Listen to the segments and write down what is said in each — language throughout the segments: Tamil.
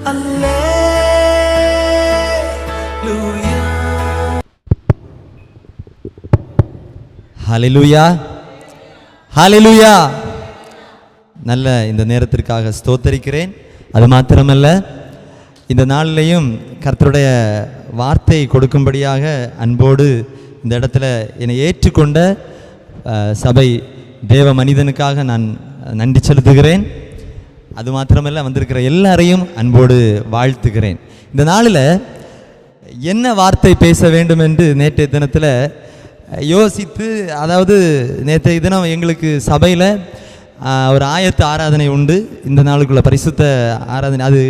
ஹல்லேலூயா, ஹல்லேலூயா. நல்ல இந்த நேரத்திற்காக ஸ்தோத்தரிக்கிறேன். அது மாத்திரமல்ல, இந்த நாளிலையும் கர்த்தருடைய வார்த்தை கொடுக்கும்படியாக அன்போடு இந்த இடத்துல என்னை ஏற்றுக்கொண்ட சபை தேவ மனிதனுக்காக நான் நன்றி செலுத்துகிறேன். அது மாத்திரமல்ல, வந்திருக்கிற எல்லாரையும் அன்போடு வாழ்த்துகிறேன். இந்த நாளில் என்ன வார்த்தை பேச வேண்டும் என்று நேற்றைய தினத்தில் யோசித்து, அதாவது நேற்றைய தினம் எங்களுக்கு சபையில் ஒரு ஆயத்த ஆராதனை உண்டு. இந்த நாளுக்குள்ள பரிசுத்த ஆராதனை அது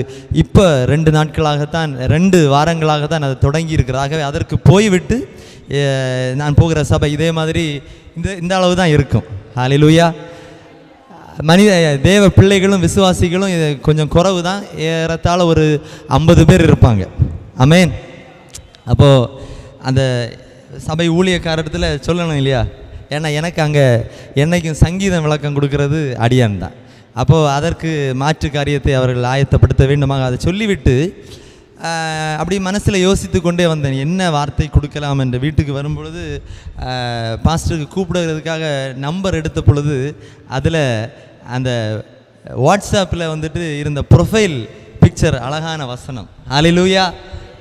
இப்போ 2 நாட்களாகத்தான், 2 வாரங்களாகத்தான் அது தொடங்கி இருக்கிறதாகவே அதற்கு போய்விட்டு நான் போகிற சபை இதே மாதிரி இந்த அளவு தான் இருக்கும். ஹல்லேலூயா. மனித தேவ பிள்ளைகளும் விசுவாசிகளும் இது கொஞ்சம் குறைவு தான். ஏறத்தாழ ஒரு 50 பேர் இருப்பாங்க. ஆமென். அப்போது அந்த சபை ஊழியக்காரத்தில் சொல்லணும் இல்லையா, ஏன்னா எனக்கு அங்கே என்னைக்கும் சங்கீதம் விளக்கம் கொடுக்கறது அடியான் தான். அப்போது அதற்கு மாற்று காரியத்தை அவர்கள் ஆயத்தப்படுத்த வேண்டுமாக அதை சொல்லிவிட்டு அப்படி மனசில் யோசித்து கொண்டே வந்தேன், என்ன வார்த்தை கொடுக்கலாம் என்று. வீட்டுக்கு வரும்பொழுது பாஸ்டருக்கு கூப்பிடுறதுக்காக நம்பர் எடுத்த பொழுது அதில் அந்த வாட்ஸ்அப்பில் வந்துட்டு இருந்த ப்ரொஃபைல் பிக்சர் அழகான வசனம். ஹல்லேலூயா.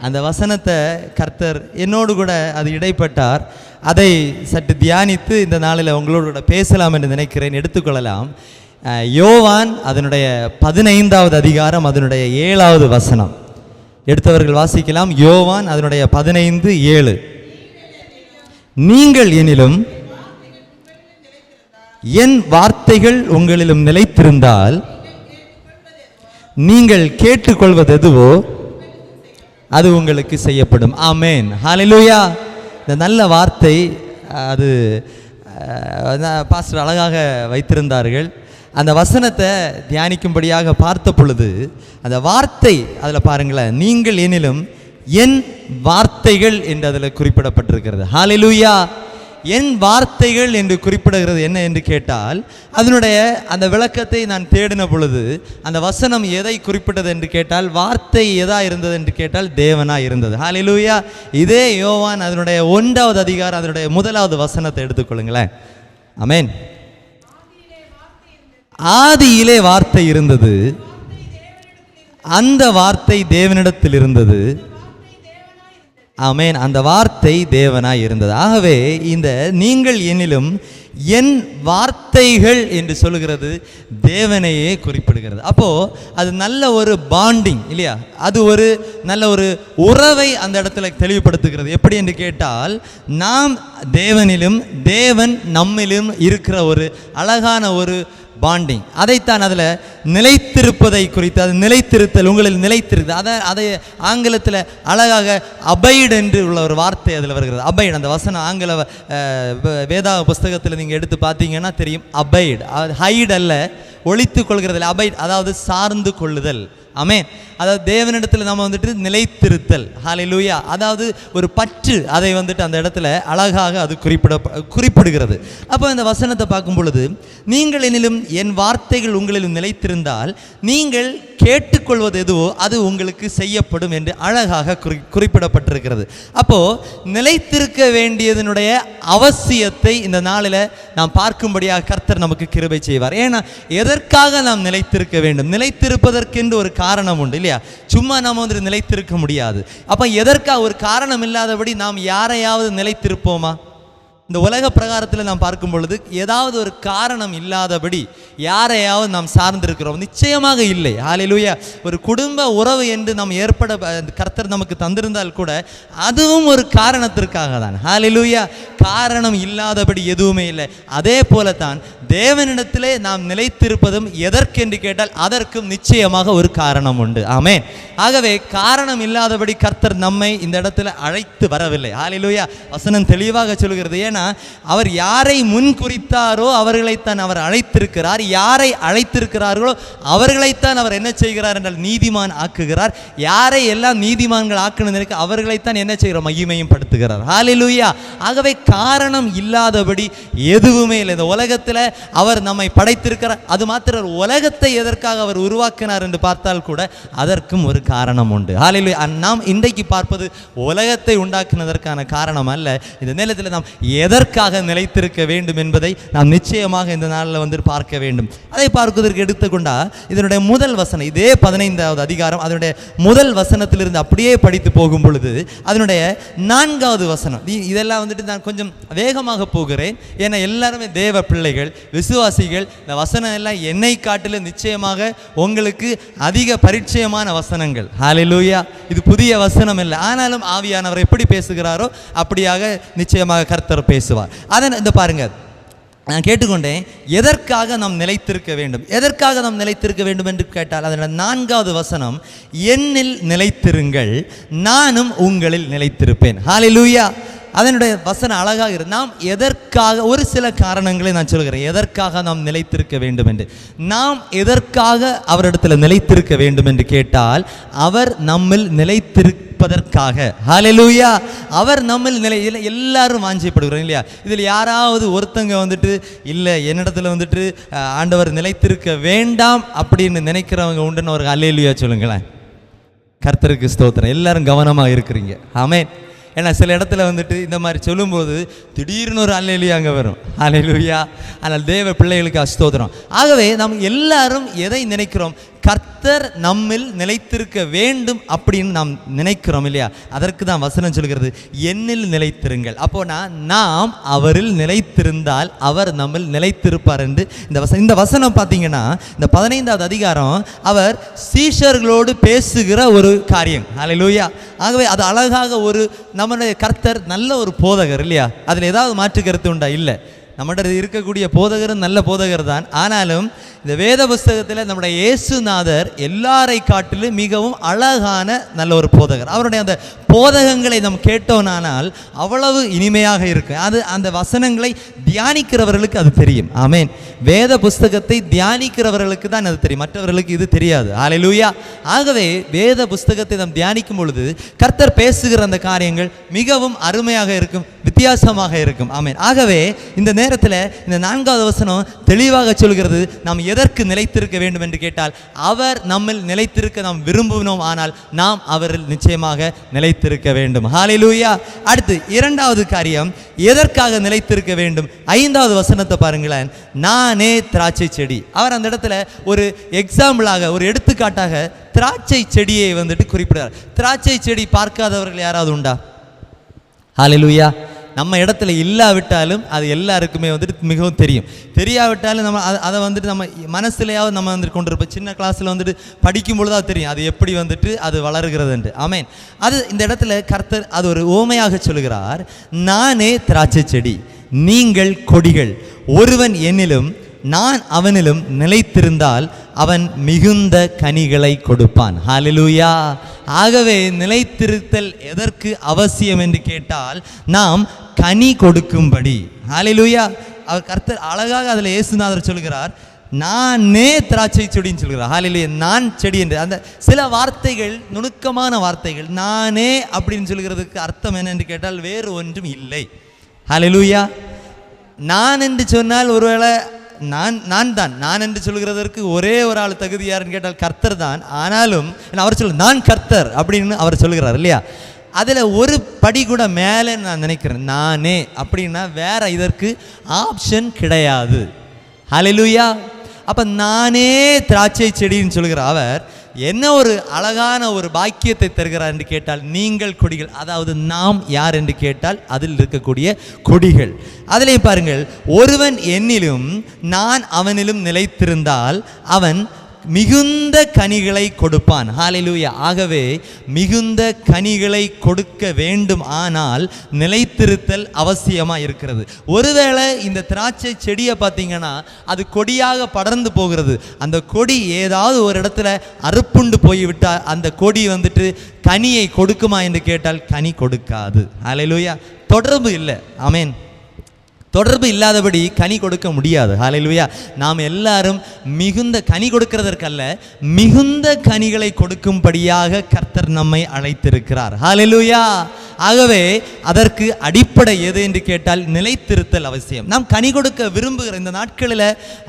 அந்த வசனத்தை கர்த்தர் என்னோடு கூட அது இடைப்பட்டார். அதை சற்று தியானித்து இந்த நாளில் உங்களோடு கூட பேசலாம் என்று நினைக்கிறேன். எடுத்துக்கொள்ளலாம். யோவான் அதனுடைய 15வது அதிகாரம் அதனுடைய 7வது வசனம். எடுத்தவர்கள் வாசிக்கலாம். யோவான் அதனுடைய 15:7. நீங்கள் எனிலும் என் வார்த்தைகள் உங்களிலும் நிலைத்திருந்தால் நீங்கள் கேட்டுக்கொள்வது எதுவோ அது உங்களுக்கு செய்யப்படும். ஆமென். ஹல்லேலூயா. இந்த நல்ல வார்த்தை அது பாஸ்டர் அழகாக வைத்திருந்தார்கள். அந்த வசனத்தை தியானிக்கும்படியாக பார்த்த பொழுது அந்த வார்த்தை அதில் பாருங்களேன், நீங்கள் எனிலும் என் வார்த்தைகள் என்று அதில் குறிப்பிடப்பட்டிருக்கிறது. ஹல்லேலூயா. என் வார்த்தைகள் என்று குறிப்பிடுகிறது என்ன என்று கேட்டால், அதனுடைய அந்த விளக்கத்தை நான் தேடின பொழுது அந்த வசனம் எதை குறிப்பிட்டது என்று கேட்டால், வார்த்தை எதா இருந்தது என்று கேட்டால் தேவனா இருந்தது. ஹல்லேலூயா. இதே யோவான் அதனுடைய 1வது அதிகாரம் அதனுடைய 1வது வசனத்தை எடுத்துக்கொள்ளுங்களேன். ஆமென். ஆதியிலே வார்த்தை இருந்தது, அந்த வார்த்தை தேவனிடத்தில் இருந்தது. ஆமென். அந்த வார்த்தை தேவனாய் இருந்தது. ஆகவே இந்த நீங்கள் என்னிலும் என் வார்த்தைகள் என்று சொல்லுகிறது தேவனையே குறிப்பிடுகிறது. அப்போது அது நல்ல ஒரு பாண்டிங் இல்லையா, அது ஒரு நல்ல ஒரு உறவை அந்த இடத்துல தெளிவுபடுத்துகிறது. எப்படி என்று கேட்டால், நாம் தேவனிலும் தேவன் நம்மிலும் இருக்கிற ஒரு அழகான ஒரு பாண்டிங். அதைத்தான் அதில் நிலைத்திருப்பதை குறித்து, அது நிலைத்திருத்தல், உங்களில் நிலைத்திருத்தல், அதை ஆங்கிலத்தில் அழகாக அபைட் என்று உள்ள ஒரு வார்த்தை அதில் வருகிறது. அபைட் அந்த வசனம் ஆங்கில வேதாக புஸ்தகத்தில் நீங்கள் எடுத்து பார்த்தீங்கன்னா தெரியும். அபைட் ஹைட் அல்ல, ஒளித்து கொள்கிறதில் அபைட், அதாவது சார்ந்து கொள்ளுதல். ஆமென். அதாவது தேவனிடத்தில் நம்ம வந்துட்டு நிலைத்திருத்தல். ஹல்லேலூயா. அதாவது ஒரு பற்று, அதை வந்துட்டு அந்த இடத்துல அழகாக அது குறிப்பிடுகிறது. அப்போ இந்த வசனத்தை பார்க்கும் பொழுது, நீங்கள் எனிலும் என் வார்த்தைகள் உங்களிலும் நிலைத்திருந்தால் நீங்கள் கேட்டுக்கொள்வது எதுவோ அது உங்களுக்கு செய்யப்படும் என்று அழகாக குறிப்பிடப்பட்டிருக்கிறது. அப்போது நிலைத்திருக்க வேண்டியதனுடைய அவசியத்தை இந்த நாளில் நாம் பார்க்கும்படியாக கர்த்தர் நமக்கு கிருபை செய்வார். ஏன்னா எதற்காக நாம் நிலைத்திருக்க வேண்டும்? நிலைத்திருப்பதற்கென்று ஒரு காரணம் உண்டு இல்லையா? சும்மா நாம் வந்து நிலைத்திருக்க முடியாது. அப்போ எதற்காக? ஒரு காரணம் இல்லாதபடி நாம் யாரையாவது நிலைத்திருப்போமா? இந்த உலக பிரகாரத்தில் நாம் பார்க்கும் பொழுது ஏதாவது ஒரு காரணம் இல்லாதபடி யாரையாவது நாம் சார்ந்திருக்கிறோம்? நிச்சயமாக இல்லை. ஹல்லேலூயா. ஒரு குடும்ப உறவு என்று நாம் ஏற்பட கர்த்தர் நமக்கு தந்திருந்தால் கூட அதுவும் ஒரு காரணத்திற்காக தான். ஹல்லேலூயா. காரணம் இல்லாதபடி எதுவுமே இல்லை. அதே போலத்தான் தேவனிடத்திலே நாம் நிலைத்திருப்பதும் எதற்கென்று கேட்டால் அதற்கும் நிச்சயமாக ஒரு காரணம் உண்டு. ஆமென். ஆகவே காரணம் இல்லாதபடி கர்த்தர் நம்மை இந்த இடத்துல அழைத்து வரவில்லை. ஹல்லேலூயா. வசனம் தெளிவாக சொல்கிறது. ஏன்னா அவர் யாரை முன் குறித்தாரோ அவர்களைத்தான் அவர் அழைத்திருக்கிறார். யாரை அழைத்திருக்கிறார்களோ அவர்களைத்தான் அவர் என்ன செய்கிறார் என்றால் நீதிமான் ஆக்குகிறார். யாரை எல்லாம் நீதிமான்கள் ஆக்கணும் நினைக்க அவர்களைத்தான் என்ன செய்கிறார், மகிமையும் படுத்துகிறார். ஹல்லேலூயா. ஆகவே காரணம் இல்லாதபடி எதுவுமே இல்லை இந்த உலகத்தில். அவர் நம்மை படைத்திருக்கிறார். அது மாத்திரம் உலகத்தை எதற்காக அவர் உருவாக்கினார் என்று பார்த்தால் கூட அதற்கும் ஒரு காரணம் உண்டு. ஹல்லேலூயா. நாம் இன்றைக்கு பார்ப்பது உலகத்தை உண்டாக்குனதற்கான காரணம் அல்ல. இந்த நேரத்தில் நாம் எதற்காக நிலைத்திருக்க வேண்டும் என்பதை நாம் நிச்சயமாக இந்த நாளில் பார்க்க வேண்டும். அதை பார்ப்பதற்கு எடுத்துக்கொண்டா இதனுடைய முதல் வசனம், இதே 15வது அதிகாரம், அதனுடைய முதல் வசனத்திலிருந்து அப்படியே படித்து போகும் பொழுது அதனுடைய 4வது வசனம். இதெல்லாம் நான் கொஞ்சம் வேகமாக போகிறேன். ஏன்னா எல்லாருமே தேவ பிள்ளைகள், விசுவாசிகள். இந்த வசனம் எல்லாம் என்னை காட்டிலும் நிச்சயமாக உங்களுக்கு அதிக பரிச்சயமான வசனங்கள். ஹல்லேலூயா. இது புதிய வசனம் இல்லை. ஆனாலும் ஆவியானவர் எப்படி பேசுகிறாரோ அப்படியாக நிச்சயமாக கர்த்தர் பேசுவார். அதை இந்த பாருங்க, நான் கேட்டுக்கொண்டேன், எதற்காக நாம் நிலைத்திருக்க வேண்டும், எதற்காக நாம் நிலைத்திருக்க வேண்டும் என்று கேட்டால் அதனுடைய 4வது வசனம், என்னில் நிலைத்திருங்கள் நானும் உங்களில் நிலைத்திருப்பேன். ஹல்லேலூயா. அதனுடைய வசனம் அழகாக இருக்கு. நாம் எதற்காக, ஒரு சில காரணங்களை நான் சொல்கிறேன் எதற்காக நாம் நிலைத்திருக்க வேண்டும் என்று. நாம் எதற்காக அவரிடத்தில் நிலைத்திருக்க வேண்டும் என்று கேட்டால் அவர் நம்மில் நிலைத்திருப்பதற்காக. ஹல்லேலூயா. அவர் நம்மில் எல்லாரும் வாஞ்சைப்படுகிறோம் இல்லையா? இதில் யாராவது ஒருத்தங்க இல்லை என்னிடத்துல ஆண்டவர் நிலைத்திருக்க வேண்டாம் அப்படின்னு நினைக்கிறவங்க உண்டுன்னு ஒரு ஹல்லேலூயா சொல்லுங்களேன். கர்த்தருக்கு ஸ்தோத்திரம். எல்லாரும் கவனமாக இருக்கிறீங்க. ஆமென். ஏன்னா சில இடத்துல இந்த மாதிரி சொல்லும்போது திடீர்னு ஒரு ஹல்லேலூயா அங்கே வரும். ஹல்லேலூயா. ஆனால் தேவ பிள்ளைகளுக்கு ஸ்தோத்திரம். ஆகவே நாம் எல்லாரும் எதை நினைக்கிறோம், கர்த்தர் நம்மில் நிலைத்திருக்க வேண்டும் அப்படின்னு நாம் நினைக்கிறோம் இல்லையா? அதற்கு தான் வசனம் சொல்கிறது, என்னில் நிலைத்திருங்கள். அப்போனா நாம் அவரில் நிலைத்திருந்தால் அவர் நம்மில் நிலைத்திருப்பார் என்று இந்த வசனம் பார்த்தீங்கன்னா இந்த 15வது அதிகாரம் அவர் சீஷர்களோடு பேசுகிற ஒரு காரியம். ஹல்லேலூயா. ஆகவே அது அழகாக நம்முடைய கர்த்தர் நல்ல ஒரு போதகர் இல்லையா? அதில் ஏதாவது மாற்று கருத்து உண்டா? இல்லை. நம்மகிட்ட இருக்கக்கூடிய போதகரும் நல்ல போதகர் தான். ஆனாலும் இந்த வேத புஸ்தகத்தில் நம்முடைய இயேசுநாதர் எல்லாரை காட்டிலும் மிகவும் அழகான நல்ல ஒரு போதகர். அவருடைய அந்த போதகங்களை நாம் கேட்டோனானால் அவ்வளவு இனிமையாக இருக்கும். அது அந்த வசனங்களை தியானிக்கிறவர்களுக்கு அது தெரியும். ஆமென். வேத புஸ்தகத்தை தியானிக்கிறவர்களுக்கு தான் அது தெரியும், மற்றவர்களுக்கு இது தெரியாது. ஹல்லேலூயா. ஆகவே வேத புஸ்தகத்தை நாம் தியானிக்கும் பொழுது கர்த்தர் பேசுகிற அந்த காரியங்கள் மிகவும் அருமையாக இருக்கும், வித்தியாசமாக இருக்கும். ஆமென். ஆகவே இந்த நேரத்தில் இந்த 4வது வசனம் தெளிவாக சொல்கிறது, நாம் எதற்கு நிலைத்திருக்க வேண்டும் என்று கேட்டால் அவர் நம்மில் நிலைத்திருக்க நாம் விரும்பினோம், ஆனால் நாம் அவரில் நிச்சயமாக நிலைத்திருக்க வேண்டும். ஹல்லேலூயா. அடுத்து 2வது காரியம், எதற்காக நிலைத்திருக்க வேண்டும். 5வது வசனத்தை பாருங்களேன், நானே திராட்சை செடி. அவர் அந்த இடத்துல ஒரு எக்ஸாம்பிளாக, ஒரு எடுத்துக்காட்டாக திராட்சை செடியை குறிப்பிடுறார். திராட்சை செடி பார்க்காதவர்கள் யாராவது உண்டா? ஹல்லேலூயா. நம்ம இடத்துல இல்லாவிட்டாலும் அது எல்லாருக்குமே மிகவும் தெரியும். தெரியாவிட்டாலும் நம்ம அதை நம்ம மனசுலையாவது நம்ம கொண்டிருப்போம். சின்ன கிளாஸில் படிக்கும் பொழுது அது தெரியும், அது எப்படி அது வளருகிறது. ஆமென். அது இந்த இடத்துல கர்த்தர் அது ஒரு ஓமையாக சொல்கிறார். நானே திராட்சை செடி, நீங்கள் கொடிகள். ஒருவன் என்னிலும் நான் அவனிலும் நிலைத்திருந்தால் அவன் மிகுந்த கனிகளை கொடுப்பான். ஹல்லேலூயா. ஆகவே நிலைத்திருத்தல் எதற்கு அவசியம் என்று கேட்டால் நாம் கனி கொடுக்கும்படி. ஹல்லேலூயா. அவர் கர்த்தர் அழகாக அதில் இயேசுநாதர் சொல்கிறார், நானே திராட்சை செடின்னு சொல்கிறார். ஹல்லேலூயா. நான் செடி என்று அந்த சில வார்த்தைகள் நுணுக்கமான வார்த்தைகள். நானே அப்படின்னு சொல்கிறதுக்கு அர்த்தம் என்ன என்று கேட்டால் வேறு ஒன்றும் இல்லை. ஹல்லேலூயா. நான் என்று சொன்னால் ஒருவேளை நான் என்று சொல்கிறதற்கு ஒரே ஒரு ஆள் தகுதி யாருன்னு கேட்டால் கர்த்தர் தான். ஆனாலும் அவர் நான் கர்த்தர் அப்படின்னு அவர் சொல்கிறார் இல்லையா? அதில் ஒரு படி கூட மேலே நான் நினைக்கிறேன். நானே அப்படின்னா வேற இதற்கு ஆப்ஷன் கிடையாது. ஹல்லேலூயா. அப்போ நானே திராட்சை செடின்னு சொல்கிற அவர் என்ன ஒரு அழகான ஒரு பாக்கியத்தை தருகிறார் என்று கேட்டால், நீங்கள் கொடிகள். அதாவது நாம் யார் என்று கேட்டால் அதில் இருக்கக்கூடிய கொடிகள். அதிலே பாருங்கள், ஒருவன் என்னிலும் நான் அவனிலும் நிலைத்திருந்தால் அவன் மிகுந்த கனிகளை கொடுப்பான். ஹல்லேலூயா. ஆகவே மிகுந்த கனிகளை கொடுக்க வேண்டும், ஆனால் நிலைத்திருத்தல் அவசியமாக இருக்கிறது. ஒருவேளை இந்த திராட்சை செடியை பார்த்தீங்கன்னா அது கொடியாக படர்ந்து போகிறது. அந்த கொடி ஏதாவது ஒரு இடத்துல அறுப்புண்டு போய்விட்டால் அந்த கொடி கனியை கொடுக்குமா என்று கேட்டால் கனி கொடுக்காது. ஹல்லேலூயா. தொடர்பு இல்லை. ஆமென். தொடர்பு இல்லாதபடி கனி கொடுக்க முடியாது. ஹல்லேலூயா. நாம் எல்லாரும் மிகுந்த கனி கொடுக்கிறதற்கல்ல, மிகுந்த கனிகளை கொடுக்கும்படியாக கர்த்தர் நம்மை அழைத்திருக்கிறார். ஹல்லேலூயா. ஆகவே அதற்கு அடிப்படை எது என்று கேட்டால் நிலைத்திருத்தல் அவசியம். நாம் கனி கொடுக்க விரும்புகிற இந்த நாட்களில்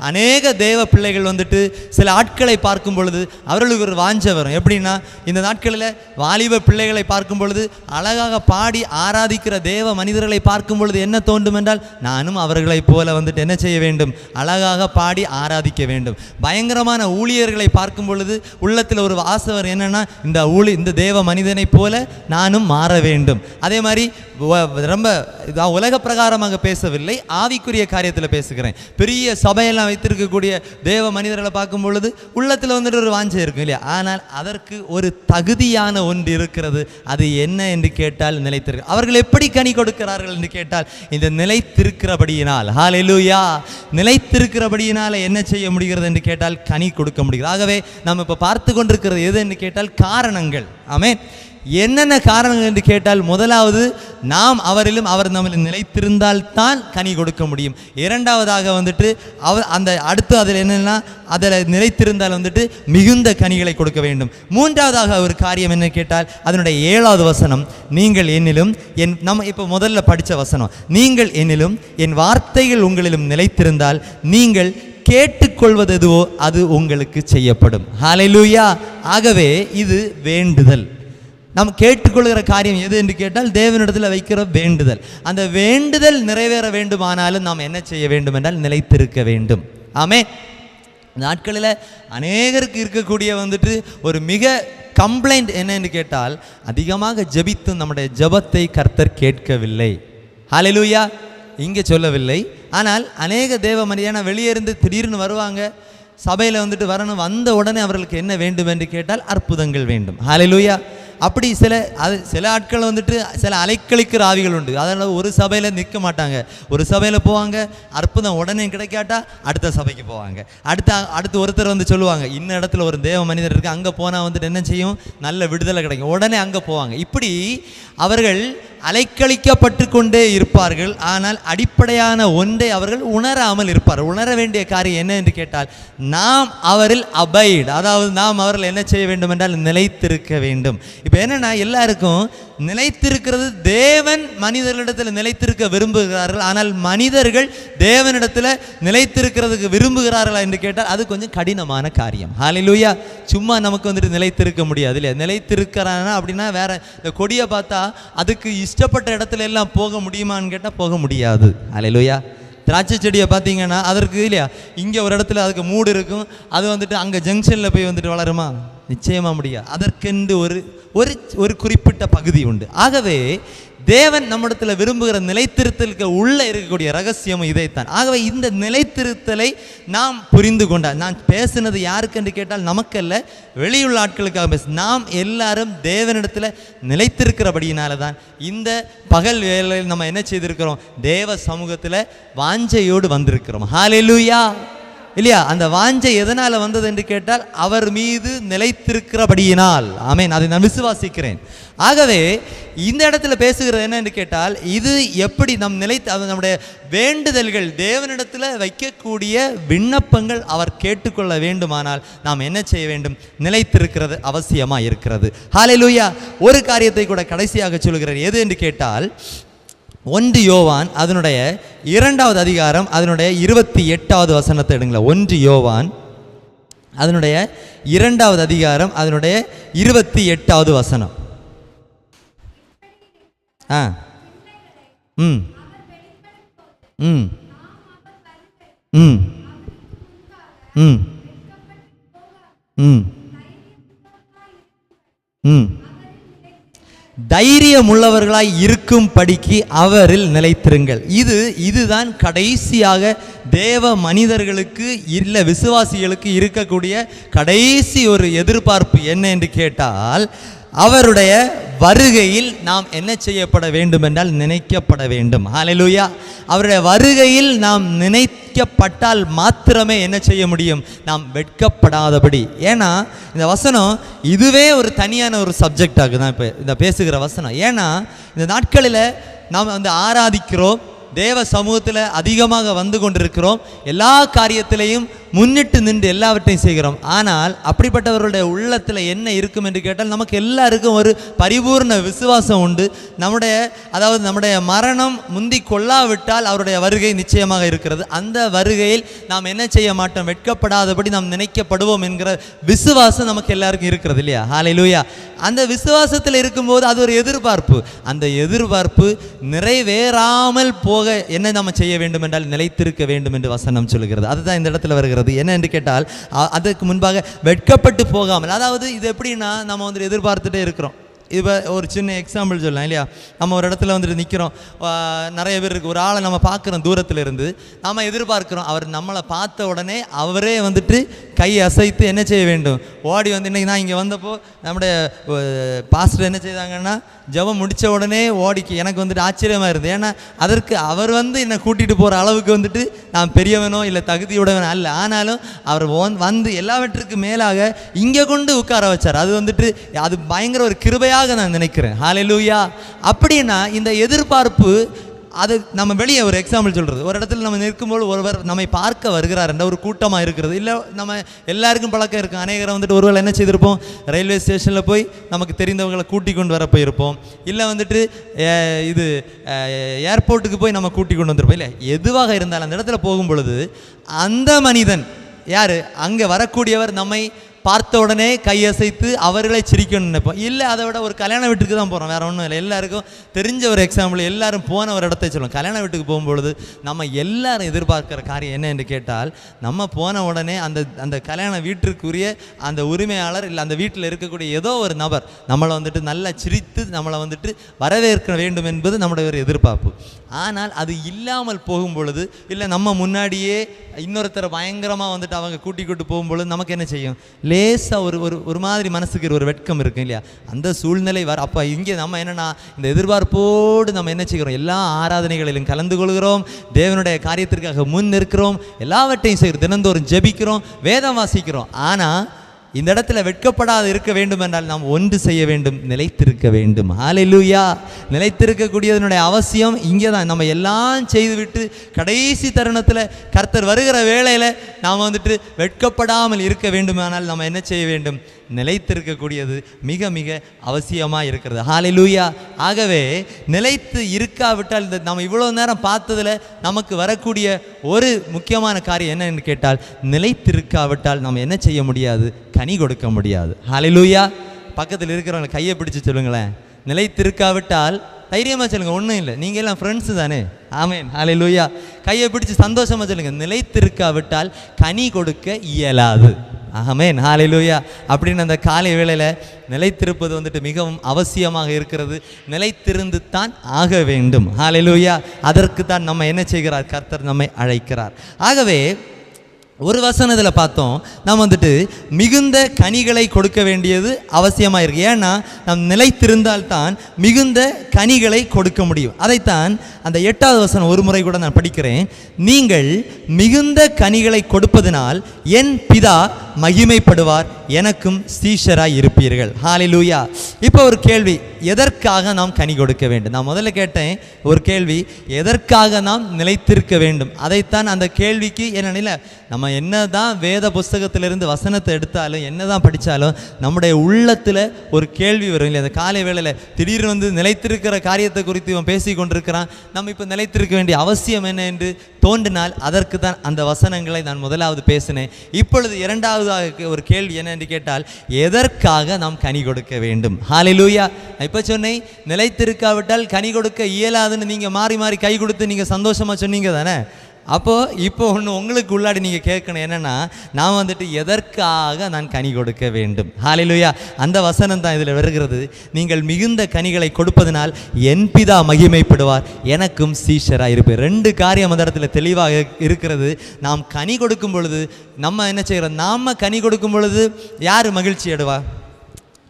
அநேக தேவ பிள்ளைகள் வந்துட்டு சில ஆட்களை பார்க்கும் பொழுது அவர்களுக்கு ஒரு வாஞ்சை வரும். எப்படின்னா, இந்த நாட்களில் வாலிப பிள்ளைகளை பார்க்கும் பொழுது, அழகாக பாடி ஆராதிக்கிற தேவ மனிதர்களை பார்க்கும் பொழுது என்ன தோன்றும் என்றால், நானும் அவர்களைப் போல வந்துட்டு என்ன செய்ய வேண்டும், அழகாக பாடி ஆராதிக்க வேண்டும். பயங்கரமான ஊழியர்களை பார்க்கும் பொழுது உள்ளத்தில் ஒரு ஆசை என்னன்னா, இந்த தேவ மனிதனை போல நானும் மாற வேண்டும். அதே மாதிரி ரொம்ப உலக பிரகாரமாக பேசவில்லை, ஆவிக்குரிய காரியத்தில் பேசுகிறேன். பெரிய சபையெல்லாம் வைத்திருக்கக்கூடிய தேவ மனிதர்களை பார்க்கும் பொழுது உள்ளத்தில் வந்துட்டு ஒரு வாஞ்சை இருக்கும் இல்லையா? ஆனால் அதற்கு ஒரு தகுதியான ஒன்று இருக்கிறது. அது என்ன என்று கேட்டால் நிலைத்திருக்க. அவர்கள் எப்படி கனி கொடுக்கிறார்கள் என்று கேட்டால், இந்த நிலைத்திருக்கிறபடியினால். ஹல்லேலூயா. நிலைத்திருக்கிறபடியினால் என்ன செய்ய முடிகிறது என்று கேட்டால் கனி கொடுக்க முடிகிறது. ஆகவே நம்ம இப்போ பார்த்து கொண்டிருக்கிறது எது என்று கேட்டால் காரணங்கள். ஆமென். என்னென்ன காரணங்கள் என்று கேட்டால், முதலாவது நாம் அவரிலும் அவர் நம்மில் நிலைத்திருந்தால் தான் கனி கொடுக்க முடியும். இரண்டாவதாக வந்துட்டு அடுத்து அதில் என்னென்னா, அதில் நிலைத்திருந்தால் வந்துட்டு மிகுந்த கனிகளை கொடுக்க வேண்டும். மூன்றாவதாக ஒரு காரியம் என்ன கேட்டால், அதனுடைய 7வது வசனம், நீங்கள் என்னிலும் நம்ம இப்போ முதல்ல படித்த வசனம், நீங்கள் என்னிலும் என் வார்த்தைகள் உங்களிலும் நிலைத்திருந்தால் நீங்கள் கேட்டுக்கொள்வது எதுவோ அது உங்களுக்கு செய்யப்படும். ஹல்லேலூயா. ஆகவே இது வேண்டுதல். நாம் கேட்டுக்கொள்கிற காரியம் எது என்று கேட்டால் தேவனிடத்தில் வைக்கிற வேண்டுதல். அந்த வேண்டுதல் நிறைவேற வேண்டுமானாலும் நாம் என்ன செய்ய வேண்டும் என்றால் நிலைத்திருக்க வேண்டும். ஆமென். நாட்களில் அநேகருக்கு இருக்கக்கூடிய வந்துட்டு ஒரு மிக கம்ப்ளைண்ட் என்னன்னு கேட்டால், அதிகமாக ஜெபித்தும் நம்முடைய ஜெபத்தை கர்த்தர் கேட்கவில்லை. ஹல்லேலூயா. இங்கே சொல்லவில்லை, ஆனால் அநேக தேவ மனிதன வெளியே இருந்து திடீர்னு வருவாங்க, சபையில் வந்துட்டு வரணும், வந்த உடனே அவர்களுக்கு என்ன வேண்டும் என்று கேட்டால் அற்புதங்கள் வேண்டும். ஹல்லேலூயா. அப்படி சில ஆட்கள் வந்துட்டு சில அலைக்கழிக்கிற ஆவிகள் உண்டு. அதனால் ஒரு சபையில் நிற்க மாட்டாங்க, ஒரு சபையில் போவாங்க, அற்புதம் உடனே கிடைக்காட்டா அடுத்த சபைக்கு போவாங்க. அடுத்து ஒருத்தர் வந்து சொல்லுவாங்க, இன்ன இடத்துல ஒரு தேவ மனிதர் இருக்குது, அங்கே போனால் வந்துட்டு என்ன செய்யும், நல்ல விடுதலை கிடைக்கும், உடனே அங்கே போவாங்க. இப்படி அவர்கள் அலைக்கழிக்கப்பட்டு கொண்டே இருப்பார்கள். ஆனால் அடிப்படையான ஒன்றை அவர்கள் உணராமல் இருப்பார்கள். உணர வேண்டிய காரியம் என்ன என்று கேட்டால், நாம் அவரில் அபைட், அதாவது நாம் அவர்கள் என்ன செய்ய வேண்டும் என்றால் நிலைத்திருக்க வேண்டும். இப்போ என்னன்னா, எல்லாருக்கும் நிலைத்திருக்கிறது, தேவன் மனிதர்களிடத்தில் நிலைத்திருக்க விரும்புகிறார்கள், ஆனால் மனிதர்கள் தேவனிடத்தில் நிலைத்திருக்கிறதுக்கு விரும்புகிறார்களா என்று கேட்டால் அது கொஞ்சம் கடினமான காரியம். ஹல்லேலூயா. சும்மா நமக்கு வந்துட்டு நிலைத்திருக்க முடியாது இல்லையா? நிலைத்திருக்கிறானா அப்படின்னா வேற, இந்த கொடியை பார்த்தா அதுக்கு இஷ்டப்பட்ட இடத்துல எல்லாம் போக முடியுமான்னு கேட்டால் போக முடியாது. ஹல்லேலூயா. திராட்சை செடியை பார்த்தீங்கன்னா அதற்கு இல்லையா, இங்கே ஒரு இடத்துல அதுக்கு மூடு இருக்கும், அது வந்துட்டு அங்கே ஜங்ஷனில் போய் வந்துட்டு வளருமா? நிச்சயமாக முடியாது. அதற்கென்று ஒரு குறிப்பிட்ட பகுதி உண்டு. ஆகவே தேவன் நம்மிடத்தில் விரும்புகிற நிலைத்திருத்தலுக்கு உள்ளே இருக்கக்கூடிய ரகசியமும் இதைத்தான். ஆகவே இந்த நிலைத்திருத்தலை நாம் புரிந்து கொண்டால், நான் பேசுனது யாருக்கு என்று கேட்டால் நமக்கல்ல, வெளியுள்ள ஆட்களுக்காக பேச. நாம் எல்லாரும் தேவனிடத்தில் நிலைத்திருக்கிறபடியினால தான் இந்த பகல் வேளையில் நம்ம என்ன செய்திருக்கிறோம், தேவ சமூகத்தில் வாஞ்சையோடு வந்திருக்கிறோம். ஹல்லேலூயா. இல்லையா? அந்த வாஞ்சை எதனால் வந்தது என்று கேட்டால் அவர் மீது நிலைத்திருக்கிறபடியினால். ஆமென். அதை நான் விசுவாசிக்கிறேன். ஆகவே இந்த இடத்துல பேசுகிறது என்ன என்று கேட்டால், இது எப்படி நம்முடைய வேண்டுதல்கள், தேவனிடத்தில் வைக்கக்கூடிய விண்ணப்பங்கள் அவர் கேட்டுக்கொள்ள வேண்டுமானால் நாம் என்ன செய்ய வேண்டும், நிலைத்திருக்கிறது அவசியமாக இருக்கிறது. ஹல்லேலூயா. ஒரு காரியத்தை கூட கடைசியாக சொல்கிறேன், எது என்று கேட்டால் 1 யோவான் அதனுடைய 2வது அதிகாரம் அதனுடைய 28வது வசனத்தை எடுங்களா. 1 யோவான் அதனுடைய 2வது அதிகாரம் அதனுடைய 28வது வசனம். ம் ம் ம் ம் ம் ம் தைரியம் உள்ளவர்களாய் இருக்கும் படிக்கு அவரில் நிலைத்திருங்கள். இதுதான் கடைசியாக தேவ மனிதர்களுக்கு இல்லை விசுவாசிகளுக்கு இருக்கக்கூடிய கடைசி ஒரு எதிர்பார்ப்பு என்ன என்று கேட்டால், அவருடைய வருகையில் நாம் என்ன செய்யப்பட வேண்டும் என்றால் நினைக்கப்பட வேண்டும். ஹல்லேலூயா. அவருடைய வருகையில் நாம் நினைக்கப்பட்டால் மாத்திரமே என்ன செய்ய முடியும், நாம் வெட்கப்படாதபடி. ஏன்னா இந்த வசனம் இதுவே ஒரு தனியான ஒரு சப்ஜெக்டாக தான் இப்போ இந்த பேசுகிற வசனம். ஏன்னா இந்த நாட்களில் நாம் வந்து ஆராதிக்கிறோம், தேவ சமூகத்தில் அதிகமாக வந்து கொண்டிருக்கிறோம். எல்லா காரியத்திலையும் முன்னிட்டு நின்று எல்லாவற்றையும் செய்கிறோம். ஆனால் அப்படிப்பட்டவர்களுடைய உள்ளத்தில் என்ன இருக்கும் என்று கேட்டால், நமக்கு எல்லாருக்கும் ஒரு பரிபூர்ண விசுவாசம் உண்டு. நம்முடைய மரணம் முந்தி கொள்ளாவிட்டால் அவருடைய வருகை நிச்சயமாக இருக்கிறது. அந்த வருகையில் நாம் என்ன செய்ய மாட்டோம், வெட்கப்படாதபடி நாம் நினைக்கப்படுவோம் என்கிற விசுவாசம் நமக்கு எல்லாருக்கும் இருக்கிறது இல்லையா? ஹல்லேலூயா. அந்த விசுவாசத்தில் இருக்கும்போது அது ஒரு எதிர்பார்ப்பு. அந்த எதிர்பார்ப்பு நிறைவேறாமல் போக என்ன நம்ம செய்ய வேண்டும் என்றால் நிலைத்திருக்க வேண்டும் என்று வசனம் சொல்கிறது. அதுதான் இந்த இடத்துல வருகிறது. என்ன என்று கேட்டால், அதற்கு முன்பாக வெட்கப்பட்டு போகாமல், அதாவது இது எப்படின்னா, நம்ம வந்து எதிர்பார்த்துட்டே இருக்கிறோம். இப்போ ஒரு சின்ன எக்ஸாம்பிள் சொல்லலாம் இல்லையா? நம்ம ஒரு இடத்துல வந்துட்டு நிற்கிறோம், நிறைய பேர் இருக்குது, ஒரு ஆளை நம்ம பார்க்குறோம் தூரத்தில் இருந்து, நம்ம எதிர்பார்க்குறோம் அவர் நம்மளை பார்த்த உடனே அவரே வந்துட்டு கை அசைத்து என்ன செய்ய வேண்டும், ஓடி வந்து. இன்றைக்கி நான் இங்கே வந்தப்போ நம்முடைய பாஸ்டர் என்ன செய்தாங்கன்னா, ஜெபம் முடித்த உடனே ஓடிக்கு எனக்கு வந்துட்டு ஆச்சரியமாக இருந்தது. ஏன்னா அதற்கு அவர் வந்து என்னை கூட்டிகிட்டு போகிற அளவுக்கு வந்துட்டு நான் பெரியவனோ இல்லை தகுதியுடையவனோ அல்ல. ஆனாலும் அவர் வந்து எல்லாவற்றுக்கு மேலாக இங்கே கொண்டு உட்கார வச்சார். அது வந்துட்டு அது பயங்கர ஒரு கிருபையாக நான் நினைக்கிறேன். ஹல்லேலூயா. அப்படின்னா இந்த எதிர்பார்ப்பு, அது நம்ம வெளியே ஒரு எக்ஸாம்பிள் சொல்கிறது, ஒரு இடத்துல நம்ம நிற்கும்போது ஒருவர் நம்மை பார்க்க வருகிறார் என்ற ஒரு கூட்டமாக இருக்கிறது. இல்லை நம்ம எல்லாருக்கும் பழக்கம் இருக்கும், அநேகரை வந்துட்டு ஒருவேளை என்ன செய்திருப்போம், ரயில்வே ஸ்டேஷனில் போய் நமக்கு தெரிந்தவங்களை கூட்டி கொண்டு வர போயிருப்போம். இல்லை வந்துட்டு ஏர்போர்ட்டுக்கு போய் நம்ம கூட்டி கொண்டு வந்திருப்போம். இல்லை எதுவாக இருந்தாலும் அந்த இடத்துல போகும் பொழுது அந்த மனிதன் யார், அங்கே வரக்கூடியவர் நம்மை பார்த்த உடனே கையசைத்து அவர்களை சிரிக்கணும்னு நினைப்போம். இல்லை அதை விட ஒரு கல்யாண வீட்டுக்கு தான் போகிறோம், வேறு ஒன்றும் இல்லை. எல்லாருக்கும் தெரிஞ்ச ஒரு எக்ஸாம்பிள், எல்லாரும் போன ஒரு இடத்தை சொல்லுவோம். கல்யாண வீட்டுக்கு போகும்பொழுது நம்ம எல்லாரும் எதிர்பார்க்குற காரியம் என்ன என்று கேட்டால், நம்ம போன உடனே அந்த கல்யாண வீட்டிற்குரிய அந்த உரிமையாளர் இல்லை அந்த வீட்டில் இருக்கக்கூடிய ஏதோ ஒரு நபர் நம்மளை வந்துட்டு நல்லா சிரித்து நம்மளை வந்துட்டு வரவேற்க வேண்டும் என்பது நம்முடைய ஒரு எதிர்பார்ப்பு. ஆனால் அது இல்லாமல் போகும் பொழுது, இல்லை நம்ம முன்னாடியே இன்னொருத்தரை பயங்கரமாக வந்துட்டு அவங்க கூட்டிக்கிட்டு போகும்பொழுது நமக்கு என்ன செய்யும், லேசாக ஒரு மாதிரி மனசுக்கு ஒரு வெட்கம் இருக்கும் இல்லையா? அந்த சூழ்நிலை அப்போ இங்கே நம்ம என்னென்னா, இந்த எதிர்பார்ப்போடு நம்ம என்ன செய்கிறோம், எல்லா ஆராதனைகளிலும் கலந்து கொள்கிறோம், தேவனுடைய காரியத்திற்காக முன் நிற்கிறோம், எல்லாவற்றையும் செய்கிறோம், தினந்தோறும் ஜெபிக்கிறோம், வேதம் வாசிக்கிறோம். ஆனால் இந்த இடத்துல வெட்கப்படாது இருக்க வேண்டும் என்றால் நாம் ஒன்று செய்ய வேண்டும், நிலைத்திருக்க வேண்டும். ஹல்லேலூயா. நிலைத்திருக்கக்கூடியதனுடைய அவசியம் இங்கே தான். நம்ம எல்லாம் செய்துவிட்டு கடைசி தருணத்தில் கர்த்தர் வருகிற வேளையில் நாம் வந்துட்டு வெட்கப்படாமல் இருக்க வேண்டுமானால் நம்ம என்ன செய்ய வேண்டும், நிலைத்திருக்கக்கூடியது மிக மிக அவசியமாக இருக்கிறது. ஹல்லேலூயா. ஆகவே நிலைத்து இருக்காவிட்டால், இந்த நம்ம இவ்வளோ நேரம் பார்த்ததில் நமக்கு வரக்கூடிய ஒரு முக்கியமான காரியம் என்னன்னு கேட்டால், நிலைத்திருக்காவிட்டால் நம்ம என்ன செய்ய முடியாது, கனி கொடுக்க முடியாது. ஹல்லேலூயா. பக்கத்தில் இருக்கிறவங்க கையை பிடிச்சி சொல்லுங்களேன், நிலைத்திருக்காவிட்டால். தைரியமாக சொல்லுங்கள், ஒன்றும் இல்லை, நீங்கள் எல்லாம் ஃப்ரெண்ட்ஸு தானே. ஆமேன். ஹல்லேலூயா. கையை பிடிச்சி சந்தோஷமாக சொல்லுங்கள், நிலைத்திருக்காவிட்டால் கனி கொடுக்க இயலாது. ஆமேன். ஹல்லேலூயா. அப்படின்னு அந்த காலை வேளையில் நிலைத்திருப்பது வந்துட்டு மிகவும் அவசியமாக இருக்கிறது. நிலைத்திருந்து தான் ஆக வேண்டும். ஹல்லேலூயா. அதற்கு தான் நம்ம என்ன செய்கிறார், கர்த்தர் நம்மை அழைக்கிறார். ஆகவே ஒரு வசனத்தில் பார்த்தோம், நாம் வந்துட்டு மிகுந்த கனிகளை கொடுக்க வேண்டியது அவசியமாக இருக்குது. ஏன்னா நாம் நிலைத்திருந்தால்தான் மிகுந்த கனிகளை கொடுக்க முடியும். அதைத்தான் அந்த 8வது வசனம் ஒரு முறை கூட நான் படிக்கிறேன். நீங்கள் மிகுந்த கனிகளை கொடுப்பதனால் என் பிதா மகிமைப்படுவார், எனக்கும் சீஷராய் இருப்பீர்கள். ஹல்லேலூயா. இப்போ ஒரு கேள்வி, எதற்காக நாம் கனி கொடுக்க வேண்டும்? நான் முதல்ல கேட்டேன் ஒரு கேள்வி, எதற்காக நாம் நிலைத்திருக்க வேண்டும்? அதைத்தான் அந்த கேள்விக்கு என்ன, நம்ம என்ன தான் வேத புஸ்தகத்திலிருந்து வசனத்தை எடுத்தாலும் என்ன தான் படித்தாலும் நம்முடைய உள்ளத்தில் ஒரு கேள்வி வரும் இல்லை? அந்த காலை வேளையில் திடீர்னு வந்து நிலைத்திருக்கிற காரியத்தை குறித்து இவன் பேசி கொண்டிருக்கிறான், நம்ம இப்போ நிலைத்திருக்க வேண்டிய அவசியம் என்ன என்று தோன்றினால் அதற்கு தான் அந்த வசனங்களை நான் முதலாவது பேசினேன். இப்பொழுது 2வது ஒரு கேள்வி என்ன என்று கேட்டால், எதற்காக நாம் கனி கொடுக்க வேண்டும்? ஹல்லேலூயா. இப்போ சொன்னேன், நிலைத்திருக்காவிட்டால் கனி கொடுக்க இயலாதுன்னு நீங்கள் மாறி மாறி கை கொடுத்து நீங்கள் சந்தோஷமாக சொன்னீங்க தானே. இப்போ ஒன்று உங்களுக்கு உள்ளாடி நீங்கள் கேட்கணும், என்னென்னா, நான் வந்துட்டு எதற்காக நான் கனி கொடுக்க வேண்டும்? ஹல்லேலூயா. அந்த வசனம் தான் இதில் வருகிறது. நீங்கள் மிகுந்த கனிகளை கொடுப்பதனால் என் பிதா மகிமைப்படுவார், எனக்கும் சீஷராக இருப்பேன். 2 காரியம் அந்த இடத்துல தெளிவாக இருக்கிறது. நாம் கனி கொடுக்கும் பொழுது நம்ம என்ன செய்கிறோம், நாம் கனி கொடுக்கும் பொழுது யார் மகிழ்ச்சி அடைவா?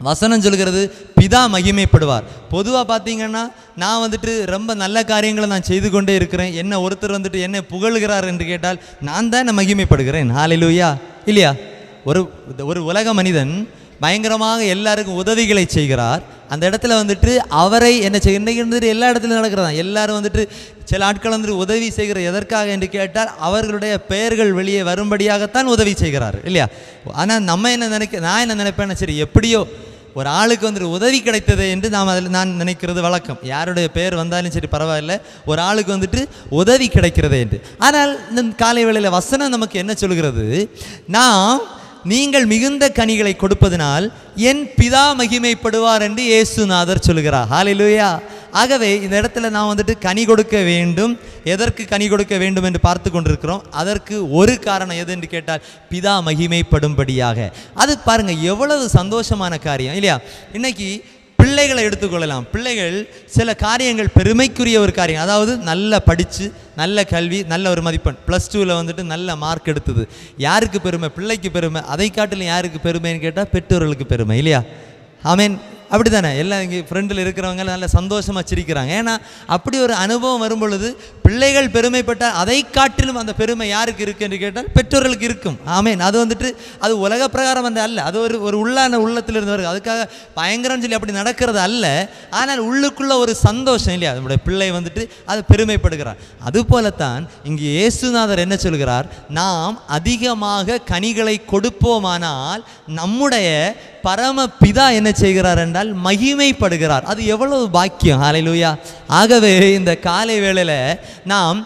வசனம் சொல்கிறது பிதா மகிமைப்படுவார். பொதுவாக பார்த்தீங்கன்னா நான் வந்துட்டு ரொம்ப நல்ல காரியங்களை நான் செய்து கொண்டே இருக்கிறேன், என்ன ஒருத்தர் வந்துட்டு என்னை புகழ்கிறார் என்று கேட்டால் நான் தான் மகிமைப்படுகிறேன். ஹல்லேலூயா. இல்லையா? ஒரு உலக மனிதன் பயங்கரமாக எல்லாருக்கும் உதவிகளை செய்கிறார். அந்த இடத்துல வந்துட்டு அவரை என்ன செய்ய, இன்றைக்கி வந்துட்டு எல்லா இடத்துலையும் நடக்கிறதா, எல்லாரும் வந்துட்டு சில ஆட்கள் வந்துட்டு உதவி செய்கிற எதற்காக என்று கேட்டால் அவர்களுடைய பெயர்கள் வெளியே வரும்படியாகத்தான் உதவி செய்கிறார் இல்லையா. ஆனால் நான் என்ன நினைப்பேன்னா, சரி எப்படியோ ஒரு ஆளுக்கு வந்துட்டு உதவி கிடைத்தது என்று நான் நினைக்கிறது வழக்கம். யாருடைய பேர் வந்தாலும் சரி பரவாயில்ல, ஒரு ஆளுக்கு வந்துட்டு உதவி கிடைக்கிறது என்று. ஆனால் இந்த காலை வேளையில் வசனம் நமக்கு என்ன சொல்கிறது, நீங்கள் மிகுந்த கனிகளை கொடுப்பதனால் என் பிதா மகிமைப்படுவார் என்று இயேசுநாதர் சொல்கிறார். ஹல்லேலூயா. ஆகவே இந்த இடத்துல நான் வந்துட்டு கனி கொடுக்க வேண்டும். எதற்கு கனி கொடுக்க வேண்டும் என்று பார்த்து கொண்டிருக்கிறோம். அதற்கு ஒரு காரணம் எது என்று கேட்டால் பிதா மகிமைப்படும்படியாக. அது பாருங்க எவ்வளவு சந்தோஷமான காரியம் இல்லையா. இன்னைக்கு பிள்ளைகளை எடுத்துக்கொள்ளலாம். பிள்ளைகள் சில காரியங்கள் பெருமைக்குரிய ஒரு காரியம், அதாவது நல்லா படித்து நல்ல கல்வி நல்ல ஒரு மதிப்பெண் +2ல் வந்துட்டு நல்ல மார்க் எடுத்தது. யாருக்கு பெருமை? பிள்ளைக்கு பெருமை. அதை காட்டிலும் யாருக்கு பெருமைன்னு கேட்டால் பெற்றோர்களுக்கு பெருமை இல்லையா. ஆமேன். அப்படி தானே எல்லாம் இங்கே ஃப்ரெண்டில் இருக்கிறவங்க நல்ல சந்தோஷமாக சிரிக்கிறாங்க. ஏன்னா அப்படி ஒரு அனுபவம் வரும் பொழுது பிள்ளைகள் பெருமைப்பட்டால் அதை காட்டிலும் அந்த பெருமை யாருக்கு இருக்குது என்று கேட்டால் பெற்றோர்களுக்கு இருக்கும். ஆமேன். அது வந்துட்டு அது உலக பிரகாரம் வந்து அல்ல, அது ஒரு உள்ளத்தில் இருந்து வருது. அதுக்காக பயங்கரம் சொல்லி அப்படி நடக்கிறது அல்ல. ஆனால் உள்ளுக்குள்ள ஒரு சந்தோஷம் இல்லையா, நம்முடைய பிள்ளை வந்துட்டு அது பெருமைப்படுகிறார். அதுபோலத்தான் இங்கே இயேசுநாதர் என்ன சொல்கிறார், நாம் அதிகமாக கனிகளை கொடுப்போமானால் நம்முடைய பரம பிதா என்ன செய்கிறார் என்றால் மகிமைப்படுகிறார். அது எவ்வளவு பாக்கியம். ஹல்லேலூயா. ஆகவே இந்த காலை வேளையில் நாம்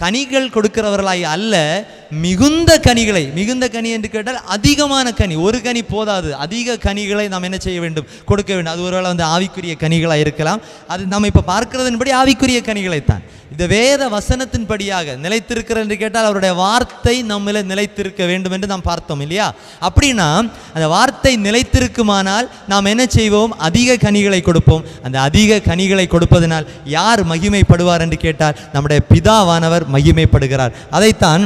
கனிகள் கொடுக்கிறவர்களாய் அல்ல, மிகுந்த கனி என்று கேட்டால் அதிகமான கனி. ஒரு கனி போதாது, அதிக கனிகளை நாம் என்ன செய்ய வேண்டும், கொடுக்க வேண்டும். அது ஒருவேளை வந்து ஆவிக்குரிய கனிகளாக இருக்கலாம். அது நம்ம இப்போ பார்க்கிறதன்படி ஆவிக்குரிய கனிகளைத்தான். இந்த வேத வசனத்தின்படியாக நிலைத்திருக்கிற என்று கேட்டால் அவருடைய வார்த்தை நம்மள நிலைத்திருக்க வேண்டும் என்று நாம் பார்த்தோம் இல்லையா. அப்படின்னா அந்த வார்த்தை நிலைத்திருக்குமானால் நாம் என்ன செய்வோம், அதிக கனிகளை கொடுப்போம். அந்த அதிக கனிகளை கொடுப்பதனால் யார் மகிமைப்படுவார் என்று கேட்டால் நம்முடைய பிதாவானவர் மகிமைப்படுகிறார். அதைத்தான்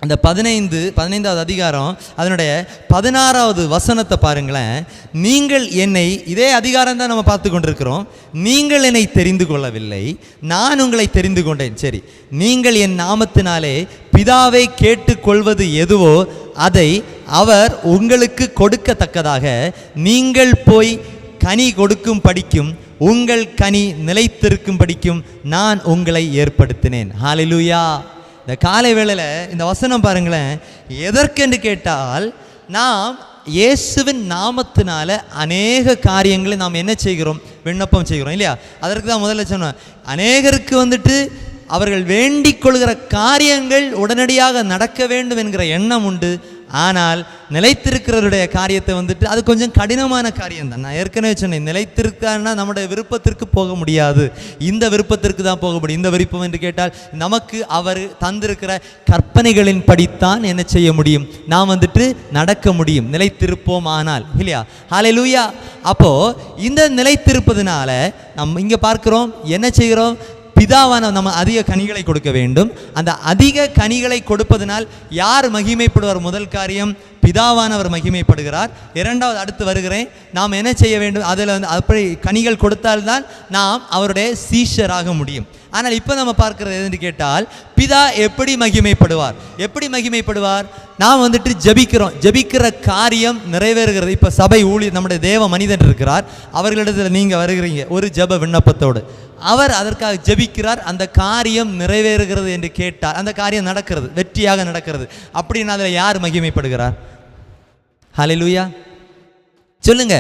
அந்த 15வது அதிகாரம் அதனுடைய 16வது வசனத்தை பாருங்களேன். நீங்கள் என்னை, இதே அதிகாரம் தான் நம்ம பார்த்து கொண்டிருக்கிறோம். நீங்கள் என்னை தெரிந்து கொள்ளவில்லை, நான் உங்களை தெரிந்து கொண்டேன். சரி, நீங்கள் என் நாமத்தினாலே பிதாவை கேட்டுக்கொள்வது எதுவோ அதை அவர் உங்களுக்கு கொடுக்கத்தக்கதாக நீங்கள் போய் கனி கொடுக்கும் படிக்கும், உங்கள் கனி நிலைத்திருக்கும் படிக்கும் நான் உங்களை ஏற்படுத்தினேன். ஹல்லேலூயா. இந்த காலை வேளையில் இந்த வசனம் பாருங்களேன். எதற்கென்று கேட்டால் நாம் இயேசுவின் நாமத்தினால அநேக காரியங்களை நாம் என்ன செய்கிறோம், விண்ணப்பம் செய்கிறோம் இல்லையா. அதற்கு தான் முதல்ல சொன்னோம், அநேகருக்கு வந்துட்டு அவர்கள் வேண்டிக் கொள்கிற காரியங்கள் உடனடியாக நடக்க வேண்டும் என்கிற எண்ணம் உண்டு. ஆனால் நிலைத்திருக்கிறவருடைய காரியத்தை வந்துட்டு அது கொஞ்சம் கடினமான காரியம் தான். நான் ஏற்கனவே சொன்னேன், நிலைத்திருக்கான்னா நம்முடைய விருப்பத்திற்கு போக முடியாது, இந்த விருப்பத்திற்கு தான் போக முடியும். இந்த விருப்பம் என்று கேட்டால் நமக்கு அவர் தந்திருக்கிற கற்பனைகளின் படித்தான் என்ன செய்ய முடியும், நாம் வந்துட்டு நடக்க முடியும், நிலைத்திருப்போம் ஆனால் இல்லையா. ஹல்லேலூயா. அப்போ இந்த நிலைத்திருப்பதனால நம்ம இங்கே பார்க்கிறோம் என்ன செய்கிறோம், பிதாவான நம்ம அதிக கனிகளை கொடுக்க வேண்டும். அந்த அதிக கனிகளை கொடுப்பதனால் யார் மகிமைப்படுவார்? முதல் காரியம் பிதாவானவர் மகிமைப்படுகிறார். இரண்டாவது அடுத்து வருகிறேன், நாம் என்ன செய்ய வேண்டும், அதில் வந்து அப்படி கனிகள் கொடுத்தால்தான் நாம் அவருடைய சீஷராக முடியும். ஆனால் இப்போ நம்ம பார்க்கிறது எதுன்னு கேட்டால் பிதா எப்படி மகிமைப்படுவார்? நாம் வந்துட்டு ஜபிக்கிற காரியம் நிறைவேறுகிறது. இப்போ சபை ஊழியர் நம்முடைய தேவ மனிதன் இருக்கிறார், அவர்களிடத்தில் நீங்கள் வருகிறீங்க ஒரு ஜப விண்ணப்பத்தோடு, அவர் அதற்காக ஜெபிக்கிறார், அந்த காரியம் நிறைவேறுகிறது என்று கேட்டால் அந்த காரியம் நடக்கிறது, வெற்றியாக நடக்கிறது. அப்படின்னா அதில் யார் மகிமைப்படுகிறார்? ஹல்லேலூயா. சொல்லுங்க.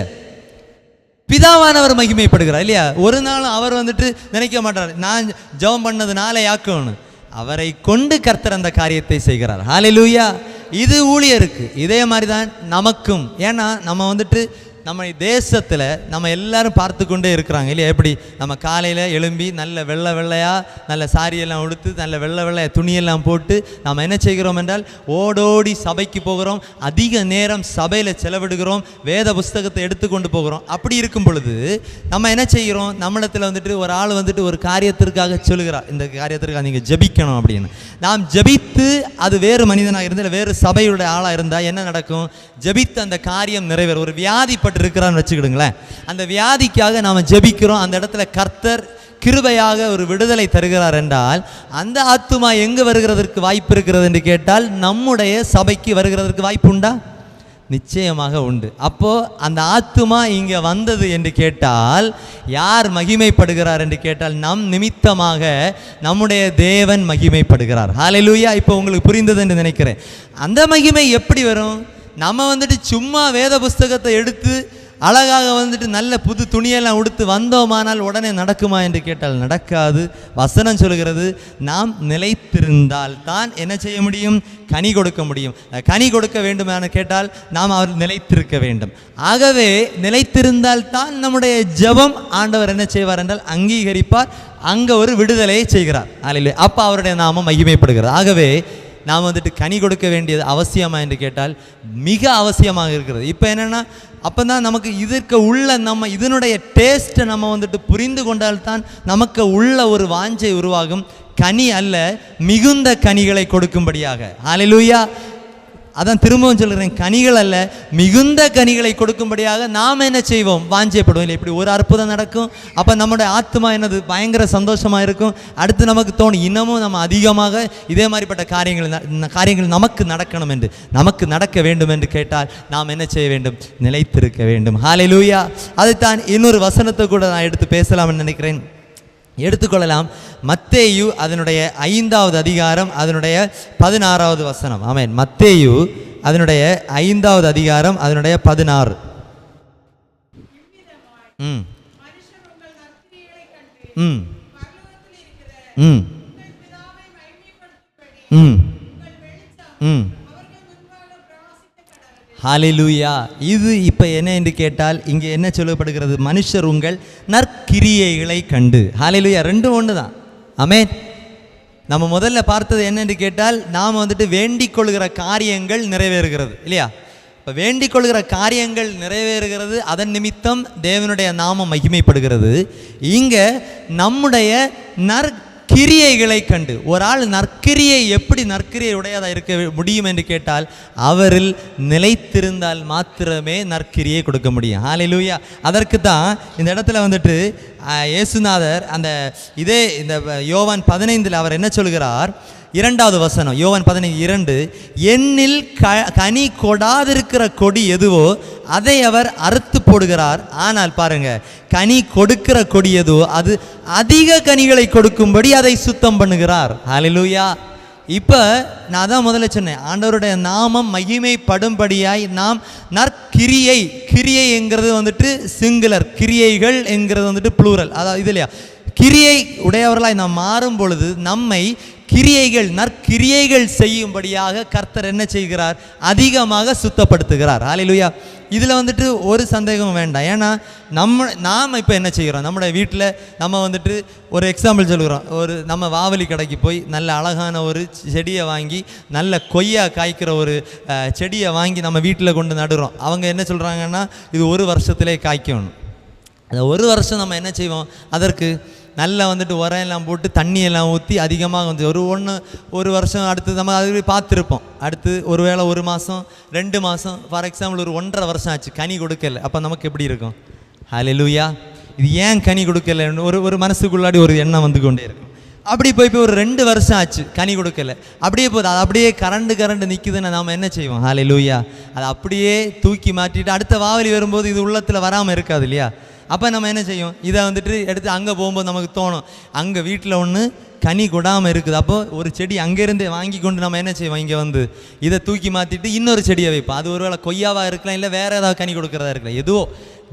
பிதாவானவர் மகிமைப்படுகிறார் இல்லையா. ஒரு நாள் அவர் வந்துட்டு நினைக்க மாட்டார் நான் ஜெபம் பண்ணதுனால யாக்கணும், அவரை கொண்டு கர்த்தர் அந்த காரியத்தை செய்கிறார். ஹல்லேலூயா. இது ஊழியருக்கு இதே மாதிரி தான் நமக்கும். ஏன்னா நம்ம வந்துட்டு நம்ம தேசத்தில் நம்ம எல்லாரும் பார்த்து கொண்டே இருக்கிறாங்க இல்லையா. எப்படி நம்ம காலையில் எழும்பி நல்ல வெள்ளையாக நல்ல சாரியெல்லாம் உடுத்து நல்ல வெள்ளையாக துணியெல்லாம் போட்டு நம்ம என்ன செய்கிறோம் என்றால் ஓடோடி சபைக்கு போகிறோம், அதிக நேரம் சபையில் செலவிடுகிறோம், வேத புஸ்தகத்தை எடுத்துக்கொண்டு போகிறோம். அப்படி இருக்கும் பொழுது நம்ம என்ன செய்கிறோம், நம்மிடத்தில் வந்துட்டு ஒரு ஆள் வந்துட்டு ஒரு காரியத்திற்காக சொல்லுகிறார், இந்த காரியத்திற்காக நீங்கள் ஜெபிக்கணும் அப்படின்னு. நாம் ஜெபித்து அது வேறு மனிதனாக இருந்தால் வேறு சபையுடைய ஆளாக இருந்தால் என்ன நடக்கும், ஜெபித்து அந்த காரியம் நிறைவேறும். ஒரு வியாதி இருக்கிறான்னு வச்சுக்கிடுங்களேன், அந்த வியாதிக்காக நாம் ஜெபிக்கிறோம், அந்த இடத்துல கர்த்தர் கிருபையாக ஒரு விடுதலை தருகிறார் என்றால் அந்த ஆத்துமா எங்கு வருகிறதற்கு வாய்ப்பு இருக்கிறது என்று கேட்டால் நம்முடைய சபைக்கு வருகிறதற்கு வாய்ப்பு உண்டா? நிச்சயமாக உண்டு. அப்போ அந்த ஆத்துமா இங்கே வந்தது என்று கேட்டால் யார் மகிமைப்படுகிறார் என்று கேட்டால் நம் நிமித்தமாக நம்முடைய தேவன் மகிமைப்படுகிறார். ஹல்லேலூயா. இப்போ உங்களுக்கு புரிந்தது என்று நினைக்கிறேன். அந்த மகிமை எப்படி வரும்? நம்ம வந்துட்டு சும்மா வேத புஸ்தகத்தை எடுத்து அழகாக வந்துட்டு நல்ல புது துணியெல்லாம் உடுத்து வந்தோமானால் உடனே நடக்குமா என்று கேட்டால் நடக்காது. வசனம் சொல்கிறது நாம் நிலைத்திருந்தால் தான் என்ன செய்ய முடியும்? கனி கொடுக்க முடியும். கனி கொடுக்க வேண்டுமென கேட்டால் நாம் அவர் நிலைத்திருக்க வேண்டும். ஆகவே நிலைத்திருந்தால் தான் நம்முடைய ஜெபம் ஆண்டவர் என்ன செய்வார் என்றால் அங்கீகரிப்பார். அங்கே ஒரு விடுதலையை செய்கிறார். அல்லேலூயா. அப்போ அவருடைய நாமம் மகிமைப்படுகிறது. ஆகவே நாம் வந்துட்டு கனி கொடுக்க வேண்டியது அவசியமா என்று கேட்டால் மிக அவசியமாக இருக்கிறது. இப்போ என்னென்னா அப்போ தான் நமக்கு இதற்கு உள்ள நம்ம இதனுடைய டேஸ்ட்டை நம்ம வந்துட்டு புரிந்து கொண்டால்தான் நமக்கு உள்ள ஒரு வாஞ்சை உருவாகும். கனி அல்ல, மிகுந்த கனிகளை கொடுக்கும்படியாக. ஹல்லேலூயா. அதான் திரும்பவும் சொல்கிறேன், கனிகள் அல்ல மிகுந்த கனிகளை கொடுக்கும்படியாக நாம் என்ன செய்வோம்? வாஞ்சைப்படுவோம். இல்லை இப்படி ஒரு அற்புதம் நடக்கும், அப்போ நம்முடைய ஆத்மா என்னது பயங்கர சந்தோஷமாக இருக்கும். அடுத்து நமக்கு தோணும் இன்னமும் நம்ம அதிகமாக இதே மாதிரிப்பட்ட காரியங்கள் நமக்கு நடக்கணும் என்று, நமக்கு நடக்க வேண்டும் என்று கேட்டால் நாம் என்ன செய்ய வேண்டும்? நிலைத்திருக்க வேண்டும். ஹல்லேலூயா. அதைத்தான் இன்னொரு வசனத்தை கூட நான் எடுத்து பேசலாம்னு நினைக்கிறேன். எடுத்துக்கொள்ளலாம். மத்தேயு அதனுடைய 5வது அதிகாரம் அதனுடைய 16வது வசனம். ஆமென். மத்தேயு அதனுடைய 5வது அதிகாரம் அதனுடைய 16. ம் ம் ம் ம் ம் ஹல்லேலூயா. இது இப்போ என்ன என்று கேட்டால் இங்கே என்ன சொல்லப்படுகிறது? மனுஷர் உங்கள் நற்கிரியைகளை கண்டு. ஹல்லேலூயா. ரெண்டும் ஒன்று தான். ஆமென். நம்ம முதல்ல பார்த்தது என்னென்று கேட்டால் நாம் வந்துட்டு வேண்டிக் கொள்கிற காரியங்கள் நிறைவேறுகிறது இல்லையா? இப்போ வேண்டிக் கொள்கிற காரியங்கள் நிறைவேறுகிறது, அதன் நிமித்தம் தேவனுடைய நாமம் மகிமைப்படுகிறது. இங்கே நம்முடைய நற்கிரியைகளை கண்டு. ஒரு ஆள் நற்கிரியை எப்படி நற்கிரியை உடையதாக இருக்க முடியும் என்று கேட்டால் அவரில் நிலைத்திருந்தால் மாத்திரமே நற்கிரியை கொடுக்க முடியும். ஹல்லேலூயா. அதற்கு தான் இந்த இடத்துல வந்துட்டு இயேசுநாதர் அந்த இந்த யோவான் 15 அவர் என்ன சொல்கிறார்? 2வது வசனம், யோவான் 15:2, என்னில் கனி கொடாதிருக்கிற கொடி எதுவோ அதை அவர் அறுத்து போடுகிறார். ஆனால் பாருங்க, கனி கொடுக்கிற கொடி எதுவோ அது அதிக கனிகளை கொடுக்கும்படி அதை சுத்தம் பண்ணுகிறார். ஹல்லேலூயா. இப்போ நான் தான் முதல்ல சொன்னேன், ஆண்டவருடைய நாமம் மகிமைப்படும்படியாய் நாம் நற்கிரியை, கிரியை என்கிறது வந்துட்டு சிங்குலர், கிரியைகள் என்கிறது வந்துட்டு ப்ளூரல். அதாவது இது இல்லையா, கிரியை உடையவர்களாய் நாம் மாறும் பொழுது நம்மை கிரியைகள் நற்கிரியைகள் செய்யும்படியாக கர்த்தர் என்ன செய்கிறார்? அதிகமாக சுத்தப்படுத்துகிறார். ஹல்லேலூயா. இதில் வந்துட்டு ஒரு சந்தேகம் வேண்டாம். ஏன்னா நாம் இப்போ என்ன செய்கிறோம்? நம்முடைய வீட்டில் நம்ம வந்துட்டு ஒரு எக்ஸாம்பிள் சொல்கிறோம். நம்ம வாவலி கடைக்கு போய் நல்ல அழகான ஒரு செடியை வாங்கி, நல்ல கொய்யா காய்க்கிற ஒரு செடியை வாங்கி நம்ம வீட்டில் கொண்டு நடுறோம். அவங்க என்ன சொல்கிறாங்கன்னா இது 1 வருஷத்திலே காய்க்கணும். அந்த 1 வருஷம் நம்ம என்ன செய்வோம்? அதற்கு நல்லா வந்துட்டு உரையெல்லாம் போட்டு தண்ணியெல்லாம் ஊற்றி அதிகமாக வந்து ஒரு வருஷம் அடுத்து நம்ம அது பார்த்துருப்போம். அடுத்து ஒருவேளை 1 மாதம் 2 மாதம் ஃபார் எக்ஸாம்பிள் ஒரு 1.5 வருஷம் ஆச்சு, கனி கொடுக்கல. அப்போ நமக்கு எப்படி இருக்கும்? ஹல்லேலூயா. இது ஏன் கனி கொடுக்கல? ஒரு மனசுக்குள்ளாடி ஒரு எண்ணம் வந்து கொண்டே இருக்கும். அப்படி போய் ஒரு 2 வருஷம் ஆச்சு, கனி கொடுக்கல. அப்படியே போகுது, அது அப்படியே கரண்டு நிற்குதுன்னு நாம் என்ன செய்வோம்? ஹல்லேலூயா. அதை அப்படியே தூக்கி மாட்டிட்டு அடுத்த வாவலி வரும்போது இது உள்ளத்தில் வராமல் இருக்காது இல்லையா? அப்போ நம்ம என்ன செய்யும்? இதை வந்துட்டு எடுத்து அங்கே போகும்போது நமக்கு தோணும், அங்கே வீட்டில் ஒன்று கனி கொடாமல் இருக்குது. அப்போது ஒரு செடி அங்கேருந்தே வாங்கி கொண்டு நம்ம என்ன செய்வோம்? இங்கே வந்து இதை தூக்கி மாற்றிட்டு இன்னொரு செடியை வைப்போம். அது ஒருவேளை கொய்யாவாக இருக்கலாம், இல்லை வேறு ஏதாவது கனி கொடுக்குறதா இருக்கலாம். எதுவோ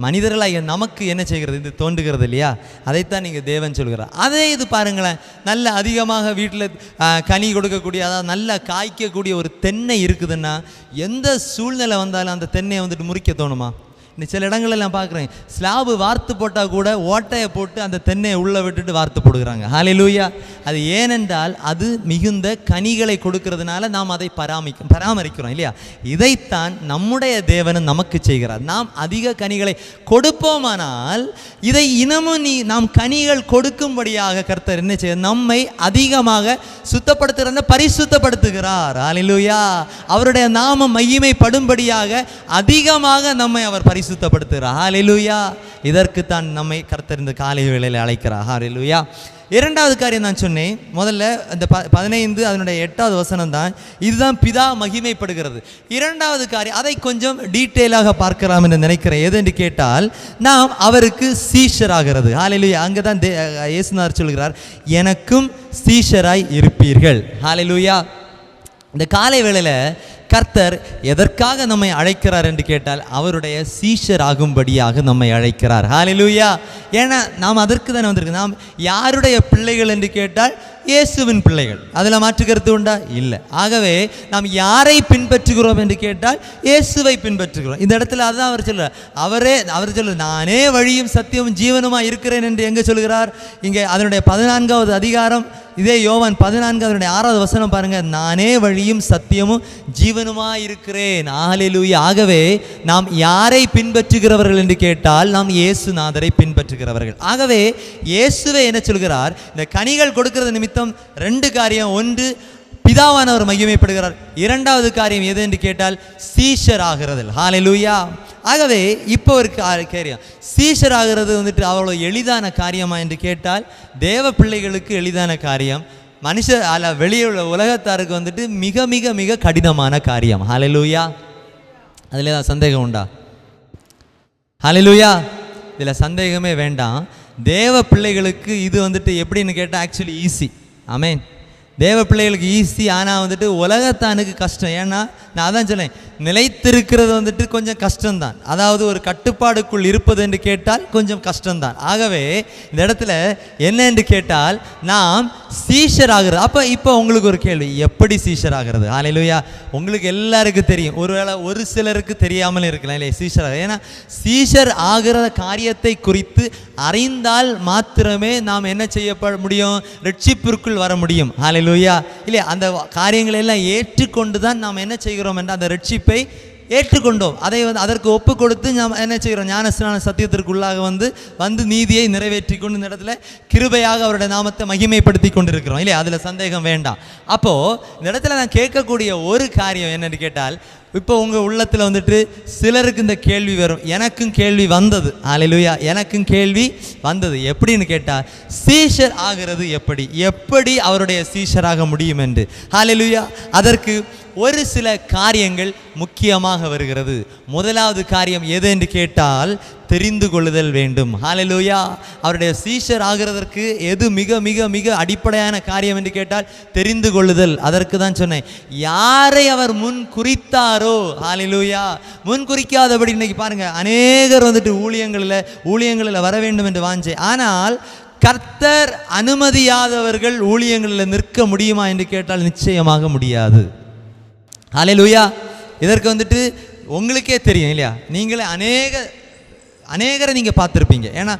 மனிதர்களாக நமக்கு என்ன செய்கிறது? இது தோன்றுகிறது இல்லையா? அதைத்தான் நீங்கள் தேவன் சொல்கிறார். அதே இது பாருங்களேன், நல்ல அதிகமாக வீட்டில் கனி கொடுக்கக்கூடிய, அதாவது நல்ல காய்க்கக்கூடிய ஒரு தென்னை இருக்குதுன்னா எந்த சூழ்நிலை வந்தாலும் அந்த தென்னையை வந்துட்டு முறிக்க தோணுமா? சில இடங்களில் நான் பார்க்குறேன், ஸ்லாபு வார்த்து போட்டால் கூட ஓட்டையை போட்டு அந்த தென்னையை உள்ளே விட்டுட்டு வார்த்து போடுகிறாங்க. ஹல்லேலூயா. அது ஏனென்றால் அது மிகுந்த கனிகளை கொடுக்கறதுனால நாம் அதை பராமரிக்கிறோம் இல்லையா? இதைத்தான் நம்முடைய தேவன் நமக்கு செய்கிறார். நாம் அதிக கனிகளை கொடுப்போமானால் இதை இனமும் நாம் கனிகள் கொடுக்கும்படியாக கர்த்தர் என்ன செய்ய நம்மை அதிகமாக சுத்தப்படுத்துகிற பரிசுத்தப்படுத்துகிறார். ஹல்லேலூயா. அவருடைய நாமம் மகிமைப்படும்படியாக அதிகமாக நம்மை அவர் பரிசுத்தப்படுத்துகிறார். ஹல்லேலூயா. இதற்கு தான் நம்மை கர்த்தர் இந்த காலை வேளையில் அழைக்கிறார். ஹல்லேலூயா. இரண்டாவது காரியம் நான் சொன்னேன் முதல்ல அந்த 15 அதனுடைய 8வது வசனம் தான், இதுதான் பிதா மகிமைப்படுகிறது. இரண்டாவது காரியம் அதை கொஞ்சம் டீட்டெயிலாக பார்க்கலாம் என்று நினைக்கிறேன். எது என்று கேட்டால், நாம் அவருக்கு சீஷராகிறது. ஹல்லேலூயா. அங்கே தான் இயேசுநாதர் சொல்கிறார், எனக்கும் சீஷராய் இருப்பீர்கள். ஹல்லேலூயா. இந்த காலை வேளையில் கர்த்தர் எதற்காக நம்மை அழைக்கிறார் என்று கேட்டால், அவருடைய சீஷர் ஆகும்படியாக நம்மை அழைக்கிறார். ஹல்லேலூயா. ஏன்னா நாம் அதற்கு தானே வந்திருக்கு. நாம் யாருடைய பிள்ளைகள் என்று கேட்டால் இயேசுவின் பிள்ளைகள். அதில் மாற்று கருத்து உண்டா? இல்லை. ஆகவே நாம் யாரை பின்பற்றுகிறோம் என்று கேட்டால் இயேசுவை பின்பற்றுகிறோம். இந்த இடத்துல அதுதான் அவர் சொல்கிறார். அவர் சொல்ல, நானே வழியும் சத்தியமும் ஜீவனுமாக இருக்கிறேன் என்று எங்கே சொல்கிறார்? இங்கே அதனுடைய 14வது அதிகாரம், இதே யோவான் 14 அதனுடைய 6வது வசனம் பாருங்க, நானே வழியும் சத்தியமும் ஜீவனுமாக இருக்கிறேன். ஹல்லேலூயா. ஆகவே நாம் யாரை பின்பற்றுகிறவர்கள் என்று கேட்டால் நாம் இயேசுநாதரை பின்பற்றுகிறவர்கள். ஆகவே இயேசுவே என்ன சொல்கிறார்? இந்த கனிகள் கொடுக்கிறது நிமித்தம் 2 காரியம். ஒன்று, பிதாவானவர் மகிமைப்படுகிறார். இரண்டாவது காரியம் எது என்று கேட்டால் சீஷர் ஆகிறது. ஹல்லேலூயா. ஆகவே இப்போ ஒரு காரியம், சீஷர் ஆகிறது வந்துட்டு அவ்வளோ எளிதான காரியமா என்று கேட்டால் தேவ பிள்ளைகளுக்கு எளிதான காரியம், வெளியே உள்ள உலகத்தாருக்கு வந்துட்டு மிக மிக மிக கடினமான காரியம். ஹல்லேலூயா. அதில் தான் சந்தேகம் உண்டா? ஹல்லேலூயா. இதில் சந்தேகமே வேண்டாம். தேவ பிள்ளைகளுக்கு இது வந்துட்டு எப்படின்னு கேட்டால் ஆக்சுவலி ஈஸி. ஆமென். தேவ பிள்ளைகளுக்கு ஈஸி. ஆனால் வந்துட்டு உலகத்தானுக்கு கஷ்டம். ஏன்னா நான் அதான் சொன்னேன், நிலைத்திருக்கிறது வந்துட்டு கொஞ்சம் கஷ்டம்தான். அதாவது ஒரு கட்டுப்பாடுக்குள் இருப்பது என்று கேட்டால் கொஞ்சம் கஷ்டம்தான். ஆகவே இந்த இடத்துல என்ன என்று கேட்டால் நாம் சீஷர் ஆகிறது. அப்போ இப்போ உங்களுக்கு ஒரு கேள்வி, எப்படி சீஷர் ஆகிறது? ஹல்லேலூயா. உங்களுக்கு எல்லாருக்கும் தெரியும், ஒருவேளை ஒரு சிலருக்கு தெரியாமல் இருக்கலாம் இல்லையா சீஷர் ஆகிறது. ஏன்னா சீஷர் ஆகிற காரியத்தை குறித்து அறிந்தால் மாத்திரமே நாம் என்ன செய்யப்பட முடியும்? ரட்சிப்பிற்குள் வர முடியும். ஹல்லேலூயா. இல்லையா? அந்த காரியங்களை எல்லாம் ஏற்றுக்கொண்டு தான் நாம் என்ன செய்கிறோம் என்ற அந்த ரட்சிப்பை ஏற்றுக்கொண்டோம். அதை அதற்கு ஒப்பு கொடுத்து நாம் என்ன செய்கிறோம்? ஞானஸ்நான சத்தியத்திற்குள்ளாக வந்து நீதியை நிறைவேற்றி கொண்டு இந்த இடத்துல கிருபையாக அவருடைய நாமத்தை மகிமைப்படுத்தி கொண்டிருக்கிறோம் இல்லையா? அதில் சந்தேகம் வேண்டாம். அப்போது இந்த இடத்துல நான் கேட்கக்கூடிய ஒரு காரியம் என்னன்னு கேட்டால், இப்போ உங்கள் உள்ளத்தில் வந்துட்டு சிலருக்கு இந்த கேள்வி வரும், எனக்கும் கேள்வி வந்தது. ஹல்லேலூயா. எனக்கும் கேள்வி வந்தது. எப்படின்னு கேட்டால், சீஷர் ஆகிறது எப்படி அவருடைய சீஷராக முடியும் என்று. ஹல்லேலூயா. அதற்கு ஒரு சில காரியங்கள் முக்கியமாக வருகிறது. முதலாவது காரியம் எது என்று கேட்டால் தெரிந்து கொள்ளுதல் வேண்டும். ஹல்லேலூயா. அவருடைய சீஷர் ஆகிறதற்கு எது மிக மிக மிக அடிப்படையான காரியம் என்று கேட்டால் தெரிந்து கொள்ளுதல். அதற்கு தான் சொன்னேன், யாரை அவர் முன் குறித்தாரோ. ஹல்லேலூயா. முன் குறிக்காதபடி இன்னைக்கு பாருங்க, அநேகர் வந்துட்டு ஊழியங்களில் வர வேண்டும் என்று வாஞ்சை, ஆனால் கர்த்தர் அனுமதியாதவர்கள் ஊழியங்களில் நிற்க முடியுமா என்று கேட்டால் நிச்சயமாக முடியாது. ஹல்லேலூயா. இதற்கு வந்துட்டு உங்களுக்கே தெரியும் இல்லையா? நீங்களே அநேகரை நீங்கள் பார்த்துருப்பீங்க. ஏன்னா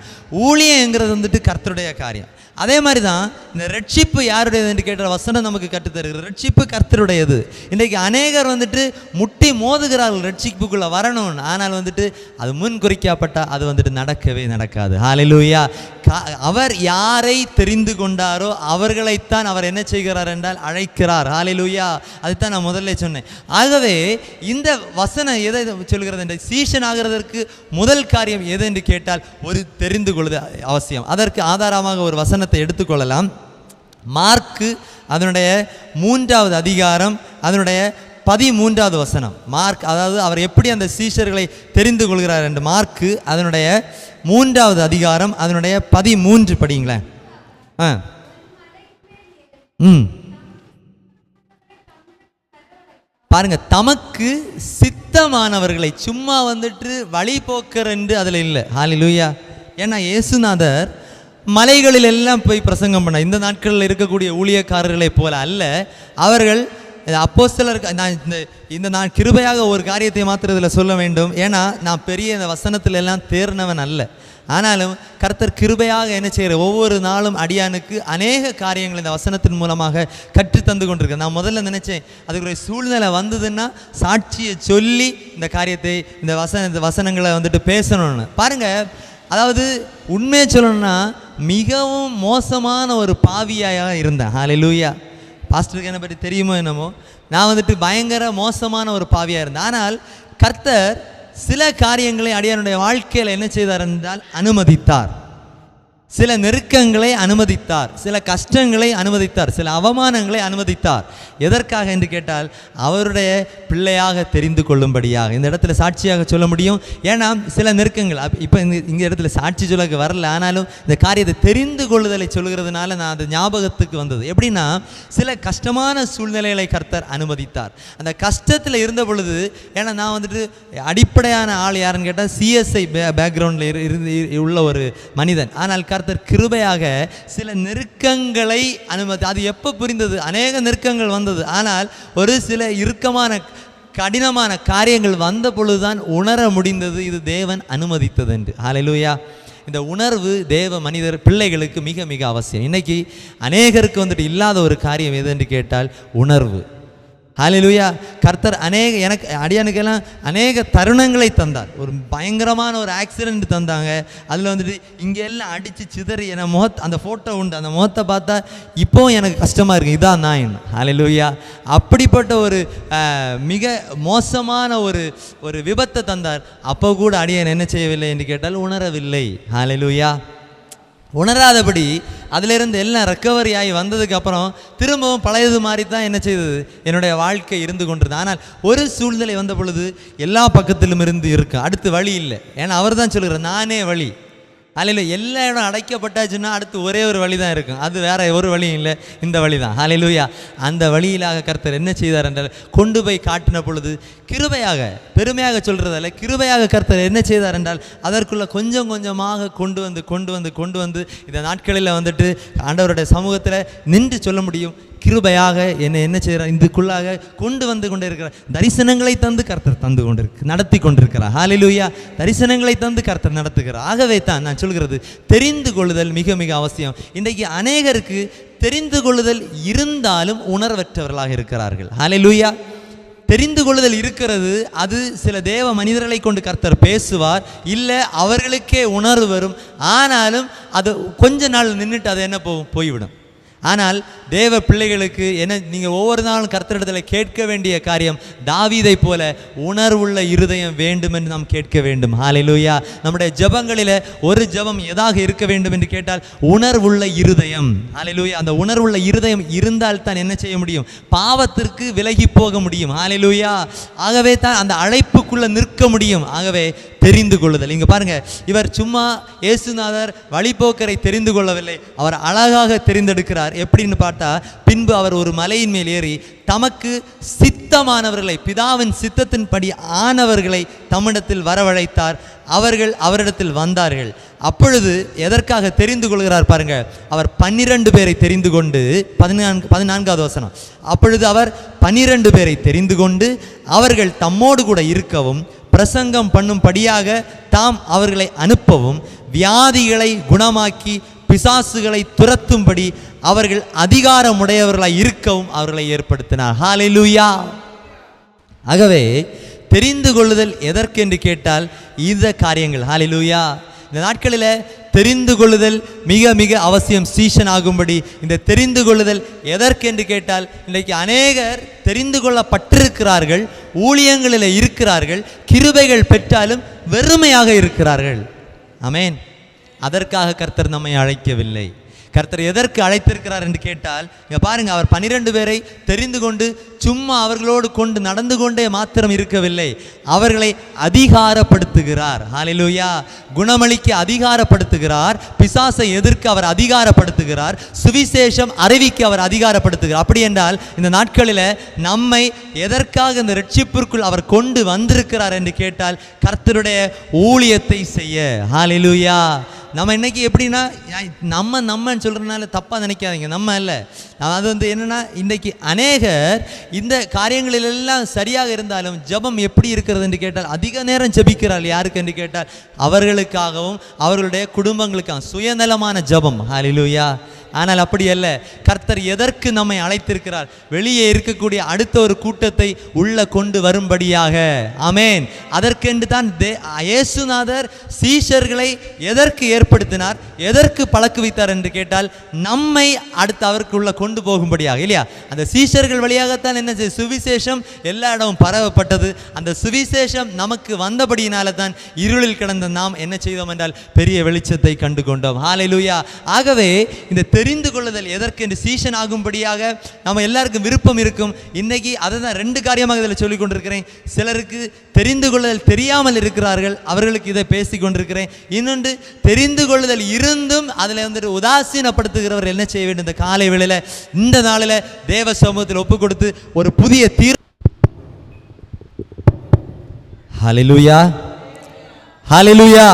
ஊழியங்கிறது வந்துட்டு கர்த்தருடைய காரியம். அதே மாதிரி தான் இந்த ரட்சிப்பு யாருடையது என்று கேட்ட வசனம் நமக்கு கற்றுத்தருகிறது. ரட்சிப்பு கர்த்தருடையது. இன்றைக்கு அநேகர் வந்துட்டு முட்டி மோதுகிறார்கள் ரட்சிப்புக்குள்ளே வரணும். ஆனால் வந்துட்டு அது முன் குறிக்கப்பட்டால் அது வந்துட்டு நடக்கவே நடக்காது. ஹல்லேலூயா. அவர் யாரை தெரிந்து கொண்டாரோ அவர்களைத்தான் அவர் என்ன செய்கிறார் என்றால் அழைக்கிறார். ஹல்லேலூயா. அதுதான் நான் முதல்ல சொன்னேன். ஆகவே இந்த வசனம் எதை சொல்கிறது என்ற சீஷன் ஆகிறதற்கு முதல் காரியம் எது என்று கேட்டால் ஒரு தெரிந்து கொள்ளுதல் அவசியம். அதற்கு ஆதாரமாக ஒரு வசனத்தை எடுத்துக்கொள்ளலாம். மார்க்கு அதனுடைய 3வது அதிகாரம் அதனுடைய 13வது வசனம். மார்க், அதாவது அவர் எப்படி அந்த சீஷர்களை தெரிந்து கொள்கிறார் என்று மார்க்கு அதனுடைய 3வது அதிகாரம் அதனுடைய 13 படிங்களேன். பாருங்க, தமக்கு சித்தமானவர்களை, சும்மா வந்துட்டு வழிபோக்கர் என்று அதில் இல்லை. ஹல்லேலூயா. ஏன்னா இயேசுநாதர் மலைகளில் எல்லாம் போய் பிரசங்கம் பண்ண இந்த நாட்களில் இருக்கக்கூடிய ஊழியக்காரர்களை போல அல்ல. அவர்கள் அப்போஸ்தலர், நான் கிருபையாக ஒரு காரியத்தை மாத்திரம் இதில் சொல்ல வேண்டும். ஏன்னா நான் பெரிய இந்த வசனத்தில் எல்லாம் தேர்னவன் அல்ல. ஆனாலும் கர்த்தர் கிருபையாக என்ன செய்கிற ஒவ்வொரு நாளும் அடியானுக்கு அநேக காரியங்கள் இந்த வசனத்தின் மூலமாக கற்றுத்தந்து கொண்டிருக்கேன். நான் முதல்ல நினச்சேன் அதுக்கு ஒரு சூழ்நிலை வந்ததுன்னா சாட்சியை சொல்லி இந்த காரியத்தை இந்த வசனங்களை வந்துட்டு பேசணும்னு. பாருங்கள், அதாவது உண்மையை சொல்லணும்னா மிகவும் மோசமான ஒரு பாவியாக இருந்தேன். ஹல்லேலூயா. பாஸ்டருக்கு என்னை பற்றி தெரியுமோ என்னமோ, நான் வந்துட்டு பயங்கர மோசமான ஒரு பாவியாக இருந்தேன். ஆனால் கர்த்தர் சில காரியங்களை அடியானுடைய வாழ்க்கையில் என்ன செய்தார் என்றால் அனுமதித்தார். சில நெருக்கங்களை அனுமதித்தார், சில கஷ்டங்களை அனுமதித்தார், சில அவமானங்களை அனுமதித்தார். எதற்காக என்று கேட்டால் அவருடைய பிள்ளையாக தெரிந்து கொள்ளும்படியாக. இந்த இடத்துல சாட்சியாக சொல்ல முடியும். ஏன்னா சில நெருக்கங்கள் இப்போ இந்த இடத்துல சாட்சி சொல்ல வரல, ஆனாலும் இந்த காரியத்தை தெரிந்து கொள்ளுதலை சொல்கிறதுனால நான் அது ஞாபகத்துக்கு வந்தது. எப்படின்னா சில கஷ்டமான சூழ்நிலைகளை கர்த்தர் அனுமதித்தார். அந்த கஷ்டத்தில் இருந்த பொழுது, ஏன்னா நான் வந்துட்டு அடிப்படையான ஆள் யாருன்னு கேட்டால் சிஎஸ்ஐ பேக்ரவுண்டில் இருந்து உள்ள ஒரு மனிதன். ஆனால் கர்த்தர் கிருபையாக சில நெருக்கங்களை அனுமதி. அது எப்போ புரிந்தது? அநேக நெருக்கங்கள் வந்தது, ஆனால் ஒரு சில இறுக்கமான கடினமான காரியங்கள் வந்த பொழுதுதான் உணர முடிந்தது இது தேவன் அனுமதித்தது என்று. ஹல்லேலூயா. இந்த உணர்வு தேவ மனிதர் பிள்ளைகளுக்கு மிக மிக அவசியம். இன்னைக்கு அநேகருக்கு வந்துட்டு இல்லாத ஒரு காரியம் எது என்று கேட்டால் உணர்வு. ஹல்லேலூயா. கர்த்தர் எனக்கு அடியானுக்கெல்லாம் அநேக தருணங்களை தந்தார். ஒரு பயங்கரமான ஒரு ஆக்சிடெண்ட் தந்தாங்க. அதில் வந்துட்டு இங்கே எல்லாம் அடித்து சிதறி என அந்த ஃபோட்டோ உண்டு. அந்த முகத்தை பார்த்தா இப்போவும் எனக்கு கஷ்டமாக இருக்குது. இதான் நான் என்ன. ஹல்லேலூயா. அப்படிப்பட்ட ஒரு மிக மோசமான ஒரு விபத்தை தந்தார். அப்போ கூட அடியான் என்ன செய்யவில்லை என்று கேட்டால் உணரவில்லை. ஹல்லேலூயா. உணராதபடி அதிலிருந்து எல்லாம் ரெக்கவரி ஆகி வந்ததுக்கப்புறம் திரும்பவும் பழையது மாதிரி தான் என்ன செய்தது, என்னுடைய வாழ்க்கை இருந்து கொண்டிருந்தது. ஆனால் ஒரு சூழ்நிலை வந்த பொழுது எல்லா பக்கத்திலும் இருந்து இருக்கும், அடுத்து வழி இல்லை. ஏன்னா அவர் தான் சொல்கிறார், நானே வழி. ஹல்லேலூயா. எல்லா இடம் அடைக்கப்பட்டாச்சுன்னா அடுத்து ஒரே ஒரு வழி தான் இருக்கும். அது வேற ஒரு வழியும் இல்லை, இந்த வழி தான். ஹல்லேலூயா. அந்த வழியிலாக கர்த்தர் என்ன செய்தார் என்றால் கொண்டு போய் காட்டின பொழுது கிருபையாக, பெருமையாக சொல்கிறதால கிருபையாக கர்த்தர் என்ன செய்தார் என்றால் அதற்குள்ள கொஞ்சம் கொஞ்சமாக கொண்டு வந்து இந்த நாட்களில் வந்துட்டு ஆண்டவருடைய சமூகத்தில் நின்று சொல்ல முடியும். கிருபையாக என்ன செய்கிறார், இதுக்குள்ளாக கொண்டு இருக்கிறார். தரிசனங்களை தந்து கர்த்தர் நடத்தி கொண்டிருக்கிறார். ஹல்லேலூயா. தரிசனங்களை தந்து கர்த்தர் நடத்துகிறார். ஆகவே தான் நான் சொல்கிறது, தெரிந்து கொள்ளுதல் மிக மிக அவசியம். இன்றைக்கு அநேகருக்கு தெரிந்து கொள்ளுதல் இருந்தாலும் உணர்வற்றவர்களாக இருக்கிறார்கள். ஹல்லேலூயா. தெரிந்து கொள்ளுதல் இருக்கிறது, அது சில தேவ மனிதர்களை கொண்டு கர்த்தர் பேசுவார், இல்லை அவர்களுக்கே உணர்வு வரும். ஆனாலும் அது கொஞ்ச நாள் நின்றுட்டு அது என்ன போய்விடும். ஆனால் தேவ பிள்ளைகளுக்கு என்ன, நீங்கள் ஒவ்வொரு நாளும் கர்த்தரிடத்தில் கேட்க வேண்டிய காரியம், தாவீதை போல உணர்வுள்ள இருதயம் வேண்டும் என்று நாம் கேட்க வேண்டும். ஹல்லேலூயா. நம்முடைய ஜெபங்களில் ஒரு ஜெபம் எதாக இருக்க வேண்டும் என்று கேட்டால் உணர்வுள்ள இருதயம். ஹல்லேலூயா. அந்த உணர்வுள்ள இருதயம் இருந்தால் தான் என்ன செய்ய முடியும், பாவத்திற்கு விலகி போக முடியும். ஹல்லேலூயா. ஆகவே தான் அந்த அழைப்புக்குள்ள நிற்க முடியும். ஆகவே தெரிந்து கொள்ளுதல். இங்கே பாருங்க, இவர் சும்மா இயேசுநாதர் வழிபோக்கரை தெரிந்து கொள்ளவில்லை, அவர் அழகாக தெரிந்தெடுக்கிறார். எப்படின்னு பார்த்தா, பின்பு அவர் ஒரு மலையின் மேல் ஏறி தமக்கு சித்தமானவர்களை, பிதாவின் சித்தத்தின்படி ஆனவர்களை தம்மிடத்தில் வரவழைத்தார். அவர்கள் அவரிடத்தில் வந்தார்கள். அப்பொழுது எதற்காக தெரிந்து கொள்கிறார் பாருங்க, அவர் 12 பேரை தெரிந்து கொண்டு, 14வது வசனம், அப்பொழுது அவர் 12 பேரை தெரிந்து கொண்டு அவர்கள் தம்மோடு கூட இருக்கவும் பிரசங்கம் பண்ணும்படியாக தாம் அவர்களை அனுப்பவும் வியாதிகளை குணமாக்கி பிசாசுகளை துரத்தும்படி அவர்கள் அதிகாரமுடையவர்களாய் இருக்கவும் அவர்களை ஏற்படுத்தினார். ஹல்லேலூயா. ஆகவே தெரிந்து கொள்ளுதல் எதற்கென்று கேட்டால் இந்த காரியங்கள். ஹல்லேலூயா. இந்த நாட்களில் தெரிந்து கொள்ளுதல் மிக மிக அவசியம். சீஷன் ஆகும்படி இந்த தெரிந்து கொள்ளுதல் எதற்கென்று கேட்டால், இன்றைக்கு அநேகர் தெரிந்து கொள்ளப்பட்டிருக்கிறார்கள், ஊழியங்களில் இருக்கிறார்கள், கிருபைகள் பெற்றாலும் வெறுமையாக இருக்கிறார்கள். ஆமென். அதற்காக கர்த்தர் நம்மை அழைக்கவில்லை. கர்த்தர் எதற்கு அழைத்திருக்கிறார் என்று கேட்டால், இங்கே பாருங்க, அவர் 12 பேரை தெரிந்து கொண்டு சும்மா அவர்களோடு கொண்டு நடந்து கொண்டே மாத்திரம் இருக்கவில்லை, அவர்களை அதிகாரப்படுத்துகிறார். ஹல்லேலூயா. குணமளிக்க அதிகாரப்படுத்துகிறார், பிசாசை எதிர்க்க அவர் அதிகாரப்படுத்துகிறார், சுவிசேஷம் அறிவிக்க அவர் அதிகாரப்படுத்துகிறார். அப்படி என்றால் இந்த நாட்களில் நம்மை எதற்காக இந்த ரட்சிப்பிற்குள் அவர் கொண்டு வந்திருக்கிறார் என்று கேட்டால், கர்த்தருடைய ஊழியத்தை செய்ய. ஹல்லேலூயா. நம்ம இன்னைக்கு எப்படின்னா, நம்மன்னு சொல்கிறதுனால தப்பாக நினைக்காதீங்க, நம்ம இல்லை. அது என்னென்னா, இன்றைக்கு அநேகர் இந்த காரியங்களிலெல்லாம் சரியாக இருந்தாலும் ஜெபம் எப்படி இருக்கிறது என்று கேட்டால், அதிக நேரம் ஜெபிக்கிறாள். யாருக்கு என்று கேட்டால் அவர்களுக்காகவும் அவர்களுடைய குடும்பங்களுக்காகவும் சுயநலமான ஜெபம். ஹல்லேலூயா. ஆனால் அப்படி அல்ல. கர்த்தர் எதற்கு நம்மை அழைத்திருக்கிறார்? வெளியே இருக்கக்கூடிய அடுத்த ஒரு கூட்டத்தை உள்ள கொண்டு வரும்படியாக. ஆமென். அதற்கென்று தான் இயேசுநாதர் சீஷர்களை எதற்கு ஏற்படுத்தினார், எதற்கு பழக்குவித்தார் என்று கேட்டால் நம்மை அடுத்து அவருக்குள்ள கொண்டு போகும்படியாக, இல்லையா? அந்த சீஷர்கள் வழியாகத்தான் என்ன சுவிசேஷம் எல்லா இடமும் பரவப்பட்டது. அந்த சுவிசேஷம் நமக்கு வந்தபடியினால தான் இருளில் கிடந்த நாம் என்ன செய்தோம் என்றால் பெரிய வெளிச்சத்தை கண்டு கொண்டோம். ஹல்லேலூயா. ஆகவே இந்த தெரிந்து கொள்ளுதல் எதற்கென்று சீஷன் ஆகும்படியாக நம்ம எல்லாருக்கும் விருப்பம் இருக்கும். இன்னைக்கு அதை தான் 2 காரியமாக இதில் சொல்லிக் கொண்டிருக்கிறேன். சிலருக்கு தெரிந்து கொள்ளுதல் தெரியாமல் இருக்கிறார்கள், அவர்களுக்கு இதை பேசி கொண்டிருக்கிறேன். இன்னொன்று, தெரிந்து கொள்ளுதல் இருந்தும் அதில் வந்துட்டு உதாசீனப்படுத்துகிறவர் என்ன செய்ய வேண்டும்? இந்த காலை வேளையில இந்த நாளில் தேவ சமூகத்தில் ஒப்பு கொடுத்து ஒரு புதிய ஹல்லேலூயா, ஹல்லேலூயா.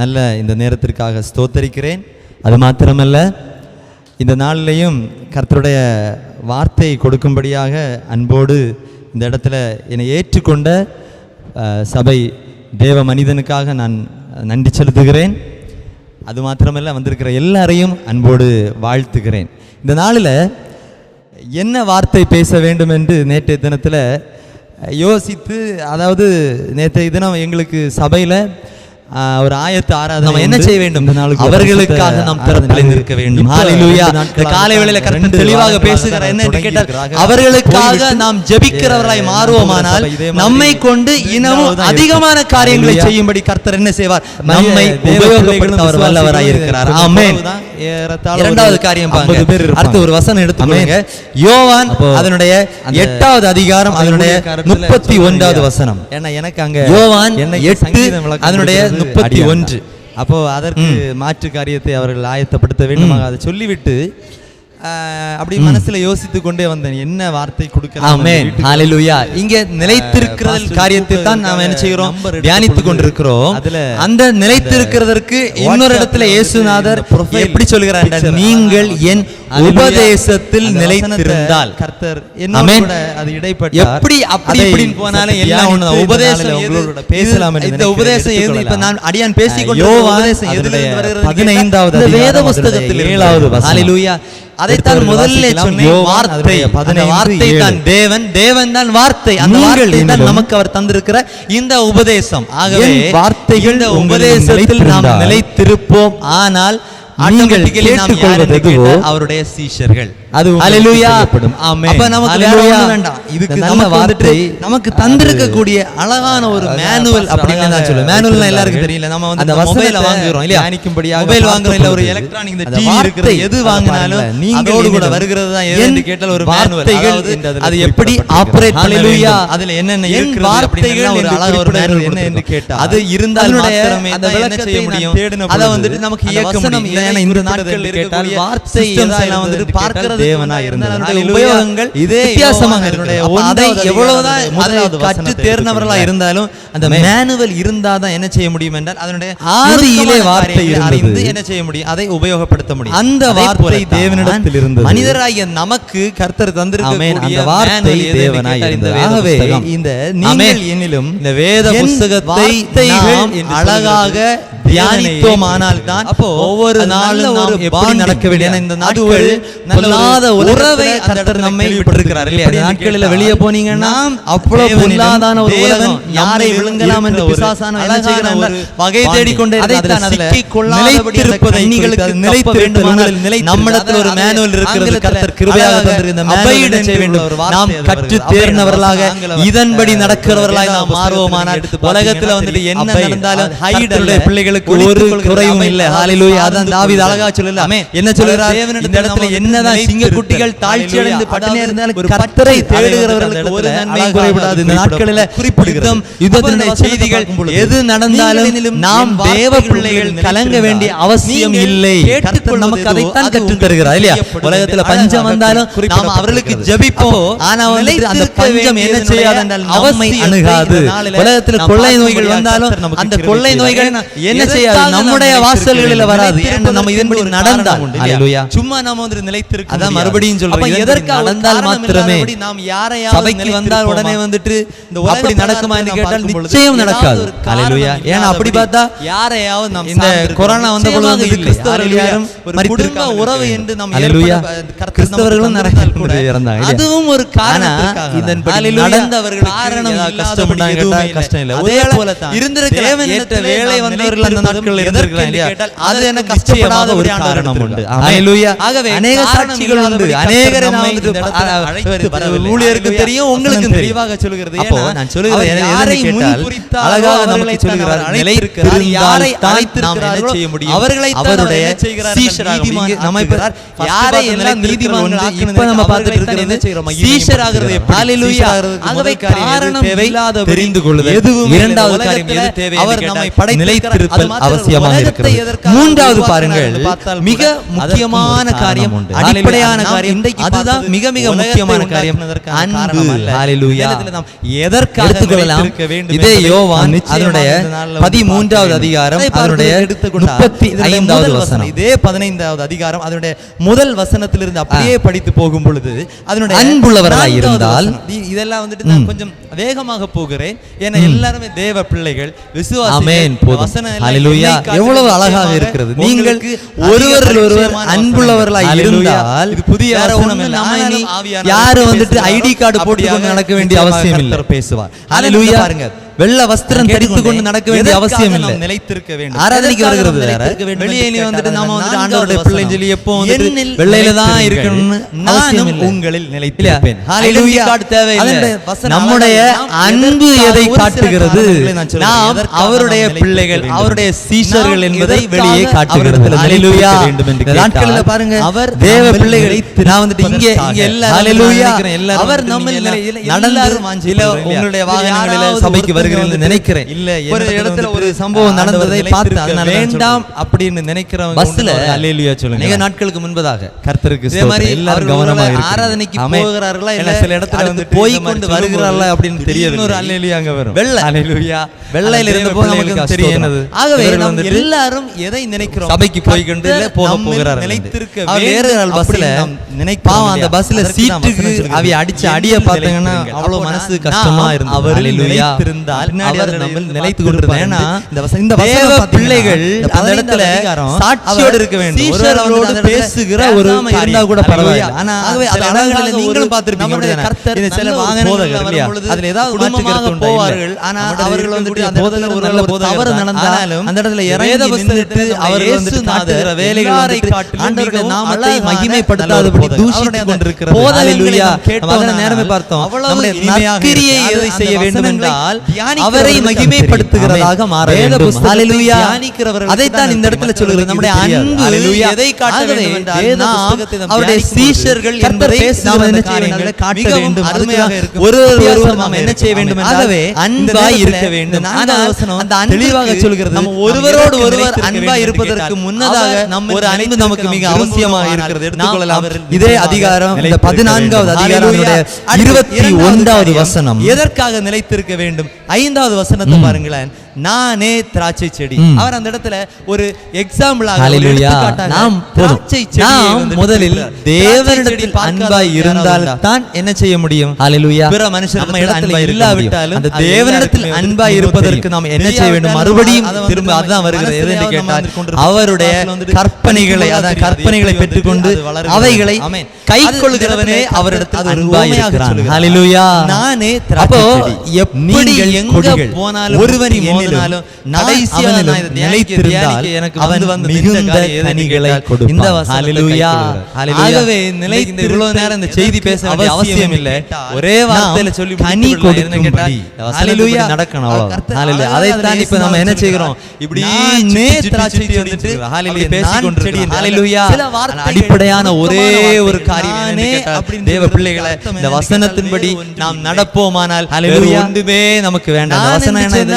நல்ல இந்த நேரத்திற்காக ஸ்தோத்தரிக்கிறேன். அது மாத்திரமல்ல, இந்த நாளிலையும் கர்த்தருடைய வார்த்தையை கொடுக்கும்படியாக அன்போடு இந்த இடத்துல என்னை ஏற்றுக்கொண்ட சபை தேவ மனிதனுக்காக நான் நன்றி செலுத்துகிறேன். அது மாத்திரமல்ல, வந்திருக்கிற எல்லாரையும் அன்போடு வாழ்த்துகிறேன். இந்த நாளில் என்ன வார்த்தை பேச வேண்டும் என்று நேற்றைய தினத்தில் யோசித்து, அதாவது நேற்றைய தினம் எங்களுக்கு சபையில் ஒரு ஆயத்த ஆராதனை என்ன செய்ய வேண்டும்? அவர்களுக்காக நாம் திறப்பில் நிற்க வேண்டும். ஹல்லேலூயா. காலை வேளையில கர்த்தர் தெளிவாக பேசுகிறார். என்ன என்று கேட்டால், அவர்களுக்காக நாம் ஜெபிக்கிறவராய் மாறுவோமானால் நம்மை கொண்டு இன்னமும் அதிகமான காரியங்களை செய்யும்படி கர்த்தர் என்ன செய்வார்? நம்மை உபயோகப்படுத்த அவர் வல்லவராய் இருக்கிறார். ஆமென். இரண்டாவது காரியம் பாருங்க. அடுத்த ஒரு வசனம் எடுத்துக்கோங்க. யோவான் அதனுடைய 8வது அதிகாரம் அதனுடைய 31வது வசனம். ஏன்னா எனக்கு அங்க யோவான் 8 அதனுடைய 31. அப்போ அதற்கு மாற்று காரியத்தை அவர்கள் ஆயத்தப்படுத்த வேண்டுமாக அதை சொல்லிவிட்டு அப்படி மனசுல யோசித்து கொண்டே வந்தேன், என்ன வார்த்தை கொடுக்கலாம். ஆமென். ஹல்லேலூயா. இங்க நிலைத்திருக்கிற காரியத்தை தான் நாம் என்ன செய்கிறோம்? தியானித்துக் கொண்டிருக்கிறோம். அந்த நிலைத்திருக்கிறதற்கு இன்னொரு இடத்துல இயேசுநாதர் எப்படி சொல்கிறார்? நீங்கள் என் உபதேசத்தில் நிலைத்திருந்தால். கர்த்தர் என்னோட அது இடைப்பட்ட எப்படி அப்படி இப்படின்னு போனாலும் எல்லாம் ஒண்ணு. உபதேசம் உங்களோட பேசலாம். இந்த உபதேசம் எது? இப்ப நான் அடியான் பேசிக்கொண்டு உபதேசம் எதிலிருந்து வருகிறது? 15வது வேத புத்தகத்தில் 7வது வசனம். ஹல்லேலூயா. அதைத்தான் முதல்ல சொன்னேன். வார்த்தை, அந்த வார்த்தை தான் தேவன், தேவன் தான் வார்த்தை. அந்த வார்த்தை தான் நமக்கு அவர் தந்திருக்கிற இந்த உபதேசம். ஆகவே வார்த்தைகள் இந்த உபதேசத்தில் நாம் நிலைத்திருப்போம். ஆனால் ஆட்டோமேட்டிக்கலி நாம் அவருடைய சீஷர்கள். அது ஹல்லேலூயா. ஆமென். அப்ப நமக்கு வேற ஒண்ணும் வேண்டாம். இதுக்கு நம்ம வார்த்தை நமக்கு தந்திருக்கக்கூடிய அழகான ஒரு மேனுவல் அப்படின்னு நான் சொல்லுவேன். மேனுவல்னா எல்லாருக்கும் தெரியல. நம்ம வந்து அந்த மொபைல வாங்குறோம் இல்லையா? தியானிக்கும்படியாக மொபைல் வாங்குறோம், இல்ல ஒரு எலக்ட்ரானிக் இந்த டிவி இருக்குது, எது வாங்கினாலும் நீங்களோடு கூட வருகிறது தான் எதுன்னு கேட்டால் ஒரு மேனுவல். அது எப்படி ஆபரேட் ஹல்லேலூயா, அதுல என்னென்ன இருக்குது அப்படிங்கறது ஒரு அழகான ஒரு மேனுவல் என்ன என்று கேட்டா அது இருந்தால் மாத்திரமே அந்த என்ன செய்ய முடியும். அத வந்துட்டு நமக்கு இயக்க முடியும். ஏன்னா இந்த நாட்கள் கேட்டால் வார்த்தை எல்லாம் வந்துட்டு பார்க்கிறது தேவனாய் இருந்தால் உபயோகங்கள் இதே வித்தியாசமாக என்னுடைய அதை எவ்வளவுதான் அதை கற்று தேர்ந்தவர்களா இருந்தாலும் அந்த மேனுவல் இருந்தாதான் என்ன செய்ய முடியும் என்றால் அதனுடைய ஆதியிலே வார்த்தை அறிந்து என்ன செய்ய முடியும், அதை உபயோகப்படுத்த முடியும். அந்த வார்த்தை தேவனிடத்தில் இருந்தது. மனிதராகிய நமக்கு கர்த்தர் தந்திருக்கக்கூடிய வார்த்தை தேவனாய் இருந்தது. ஆகவே இந்த நீங்கள் என்னிலும் இந்த வேத புத்தகத்தை நாம் அழகாக தியானித்தோமானால் தான் ஒவ்வொரு நாளும் ஒரு எப்படி நடக்க வேண்டும். இந்த நாட்கள் பொல்லாத உறவை கர்த்தர் நம்மை விட்டிருக்கிறார் இல்லையா? இந்த நாட்களில் வெளியே போனீங்கன்னா அவ்வளவு பொல்லாதான ஒரு உலகம், யாரை விழுங்கலாம் என்று பிசாசான வகை தேடிக்கொண்டே நம்மிடத்தில் ஒரு மேனுவல் இருக்கிறது. கர்த்தர் கிருபையாக தந்திருக்கிற மேனுவல் செய்ய வேண்டும். நாம் கற்று தேர்ந்தவர்களாக இதன்படி நடக்கிறவர்களாக நாம் மாறுவோமானால் உலகத்தில் வந்துட்டு என்ன நடந்தாலும் கர்த்தருடைய பிள்ளைகளுக்கு ஒரு குறையும் இல்லை. ஹல்லேலூயா. அதான் தாவீது அழகா சொல்லலாம். என்ன சொல்கிறார்? இந்த இடத்துல என்னதான் சிங்கக்குட்டிகள் தாழ்ச்சி அடைந்து பட்டினியா இருந்தாலும் கர்த்தரை தேடுகிறவர்களுக்கு ஒரு நன்மையும் குறைபடாது. இந்த நாட்களில் குறிப்பிடுகிறோம் யுத்தத்தினுடைய செய்திகள் எது நடந்தாலும் நாம் தேவ பிள்ளைகள் கலங்க வேண்டிய அவசியம் இல்லை. கர்த்தர் நமக்கு அதைத்தான் கற்றுத் தருகிறார் இல்லையா? உலகத்துல பஞ்சம் வந்தாலும் நாம் அவர்களுக்கு ஜெபிப்போம். ஆனா வந்து அந்த பஞ்சம் என்ன செய்யாது என்றால் நம்மை அணுகாது. உலகத்துல கொள்ளை நோய்கள் வந்தாலும் அந்த கொள்ளை நோய்கள் என்ன செய்யாது, நம்முடைய வாசல்களில் வராது. ஏன்னா நம்ம இதன்படி நடந்தால் ஹalleluya, சும்மா நாம வந்து நிலைத்திருக்க அதான் மறுபடியும் சொல்றேன், எதற்காக நடந்தால் மாத்திரமே. நாம் யாரையாவது சபைக்கு வந்தால் உடனே வந்துட்டு இந்த அப்படி நடக்குமா என்று கேட்டால் நிச்சயம் நடக்காது ஹalleluya. ஏன்னா அப்படி பார்த்தா யாரையாவது நாம் இந்த கொரோனா வந்த பொழுது கிறிஸ்தவர்கள் யாரும் குடும்ப உறவு என்று நாம் கிறிஸ்தவர்களும் இறந்தாங்க. அதுவும் ஒரு காரணத்திற்காக இதன்படி நடந்தவர்கள் காரணம் கஷ்டம் கஷ்டம் இல்லை. அதே போல தான் இருந்திருக்கிற வேலை வந்தவர்கள் அந்த நாட்களில் இருந்திருக்கலாம் இல்லையா, அது என்ன கஷ்டப்படாத ஒரு காரணம் உண்டு ஹalleluya. ஆகவே அநேக சாட்சிகள் உண்டு, அநேகரை ஊழியருக்கு தெரியும், உங்களுக்கு தெளிவாக சொல்கிறது. அப்போ நான் சொல்லுகிறேன் யாரை கேட்டால் அழகாக நமக்கு சொல்கிறார், நிலைத்திருந்தால் தான் நாம் என்ன செய்ய முடியும், அவர்களை அவருடைய சீஷராக நமக்கு யாரை எல்லாம் நீதிமான்கள் இப்ப நம்ம பார்த்துட்டு இருக்கிறது சீஷராகிறது ஹalleluya. ஆகவே காரணம் இல்லாத தெரிந்து கொள்ளுதல். இரண்டாவது காரியம் எது தேவை, அவர் நம்மை படைத்து நிலைத்திருப்பது அவசியமாக இருக்கிறது. மூன்றாவது பாருங்கள், மிக முக்கியமான காரியம், அடிப்படையான காரியம், அதுதான் மிக மிக முக்கியமான காரியம், அன்பு ஹalleluya. எதற்காக இருக்க வேண்டும், இதே யோவான் அதனுடைய 13வது அதிகாரம் அதனுடைய 35வது வசனம், இதே 15வது அதிகாரம் அதனுடைய முதல் வசனத்திலிருந்து அப்படியே படித்து போகும் பொழுது அதனுடைய அன்புள்ளவராய் இருந்தால், இதெல்லாம் வந்துட்டு நான் கொஞ்சம் வேகமாக போகிறேன், ஏன்னா எல்லாருமே தேவ பிள்ளைகள், ஆமென். ஹalleluya. எவ்வளவு அழகாக இருக்கிறது. நீங்கள் ஒருவர் அன்புள்ளவர்களாய் இருந்தால், இது புதிய வசனம் இல்லை, யாரும் வந்துட்டு ஐடி கார்டு போட்டுக்கொண்டு நடக்க வேண்டிய அவசியம் இல்லை. பேசுவார் ஹalleluya. பாருங்க, வெள்ளை வஸ்திரம் தரித்து கொண்டு நடக்க வேண்டிய அவசியம் இல்லை. நிலைத்திருக்க வேண்டும், ஆராதனைக்கு வருகிறது வெளியே வந்துட்டு நாம வந்துட்டு ஆண்டவருடைய பிள்ளைன்னு சொல்லி எப்போ வந்துட்டு வெள்ளையில தான் இருக்கணும்னு அவசியம் இல்லை. உங்களில் நிலைத்திருப்பேன் ஹalleluya. நம்முடைய அன்பு எதை காட்டுகிறது, நாம் அவருடைய பிள்ளைகள், அவருடைய சீஷர்கள் என்பதை வெளியே காட்டுகிறது ஹalleluya. நாட்களில் பாருங்க, அவர் தேவ பிள்ளைகள், நான் வந்துட்டு இங்கே எல்லாரும் ஹalleluya, அவர் நம்ம நடந்து உங்களுடைய வாகனங்களில் சபைக்கு நினைக்கிறேன். இல்ல ஒரு இடத்துல ஒரு சம்பவம் நடந்ததை பார்த்து அதனால வேண்டாம் அப்படின்னு நினைக்கிறவங்க பஸ்ல ஹalleluya சொல்லுங்க. அநேக நாட்களுக்கு முன்பதாக கர்த்தருக்கு ஸ்தோத்திரம், எல்லாரும் கவனமாக இருங்க. ஆராதனைக்கு போகிறார்களா இல்ல சில இடத்துல வந்து போய் கொண்டு வருகிறார்களா அப்படின்னு தெரியல, ஒரு ஹalleluya அங்க வரும். வெள்ளை ஹalleluya, வெள்ளையில இருந்து போய் நமக்கு தெரியும் என்னது. ஆகவே நாம் எல்லாரும் எதை நினைக்கிறோம், சபைக்கு போய் கொண்டு இல்ல போக போகிறார்கள், நிலைத்திருக்க வேறு பஸ்ல நினைப்பாம். அந்த பஸ்ல சீட்டுக்கு அவை அடிச்ச அடிய பார்த்தீங்கன்னா அவ்வளவு மனசு கஷ்டமா இருந்தது. அவர் நிலைத்திருந்தால் அவர் நம்ம நிலைத்து கொண்டிருப்பார். ஏன்னா இந்த பிள்ளைகள் அந்த இடத்துல சாட்சியோடு இருக்க வேண்டும், சீஷர்களோடு பேசுகிற ஒரு இருந்தா கூட பரவாயில்லை. ஆனா ஆகவே நீங்களும் பார்த்திருப்பீங்க, இந்த சில வாகனங்கள் வரும்பொழுது அதுல ஏதாவது குடும்பமாக போவார்கள். ஆனா அவர்கள் வந்துட்டு அந்த போதகர் ஒரு நல்ல தவறு நடந்தாலும் அந்த இடத்துல இறங்கி நின்னுட்டு அவர்கள் வந்துட்டு காட்டுகிற வேலைகளை காட்டி ஆண்டவருடைய நாமத்தை மகிமைப்படுத்தாதபடி தூஷித்துக் கொண்டிருக்கிற போதகர்களை கேட்ட நேரமே பார்த்தோம். நம்முடைய நற்கிரியை எதை செய்ய வேண்டும் என்றால் அவரை மகிமைப்படுத்துகிறதாக மாற வேண்டும் ஹalleluya. அதைத்தான் இந்த இடத்துல சொல்கிறது, நம்முடைய அன்பு எதை காட்ட வேண்டும் என்றால் நாம் அவருடைய சீஷர்கள் என்பதை நாம் என்ன செய்ய வேண்டும், காட்ட வேண்டும். அருமையாக இருக்கும், ஒருவர் நாம் என்ன செய்ய வேண்டும் என்றால் அன்பாய் இருக்க வேண்டும். அந்த தெளிவாக சொல்கிறது, நம்ம ஒருவரோடு ஒருவர் அன்பாய் இருப்பதற்கு முன்னதாக ஒரு அன்பு நமக்கு மிக அவசியமாக இருக்கிறது. எடுத்துக்கொள்ளலாம். இதே அதிகாரம், இந்த 14வது அதிகாரத்தினுடைய 21வது வசனம், எதற்காக நிலைத்திருக்க வேண்டும். 5வது வசனத்தை பாருங்களேன், நானே திராட்சை செடி. அவர் அந்த இடத்துல ஒரு எக்ஸாம்பிளாக நாம் முதலில் தேவனிடத்தில் அன்பாய் இருந்தால் தான் என்ன செய்ய முடியும் ஹalleluya. பிற மனுஷர் நம்ம இடத்துல இல்லாவிட்டாலும் அந்த தேவனிடத்தில் அன்பாய் இருப்பதற்கு நாம் என்ன செய்ய வேண்டும், மறுபடியும் திரும்ப அதுதான் வருகிறது. எது என்று கேட்டால் அவருடைய கற்பனைகளை, அதான் கற்பனைகளை பெற்றுக்கொண்டு அவைகளை கைக்கொள்கிறவனே அவரிடத்தில் அன்பாய் இருக்கிறான் ஹalleluya. நானே திராட்சை செடி. எப்படி எங்க போனாலும் ஒருவன் மோதினாலும் கடைசியாக நான் இதை நிலைத்திருந்தால் எனக்கு வந்து மிகுந்த கனிகளை கொடுப்பான். இந்த ஹalleluya. ஆகவே நிலைத்து இவ்வளவு நேரம் இந்த செய்தி பேச வேண்டிய அவசியம் இல்லை, ஒரே வார்த்தையில சொல்லி கனி கொடுக்கும் கேட்டால் ஹalleluya நடக்கணும் அவ்வளவுதான் ஹalleluya. அதை தான் இப்ப நம்ம என்ன செய்கிறோம், இப்படி திராட்சை செடி வந்துட்டு ஹalleluya பேசிக் கொண்டிருக்கிறோம் ஹalleluya. அடிப்படையான ஒரே ஒரு காரியம் என்ன கேட்டால், தேவ பிள்ளைகளை இந்த வசனத்தின்படி நாம் நடப்போமானால் ஹalleluya ஒன்றுமே நமக்கு வேண்டாம். வசனம் என்ன,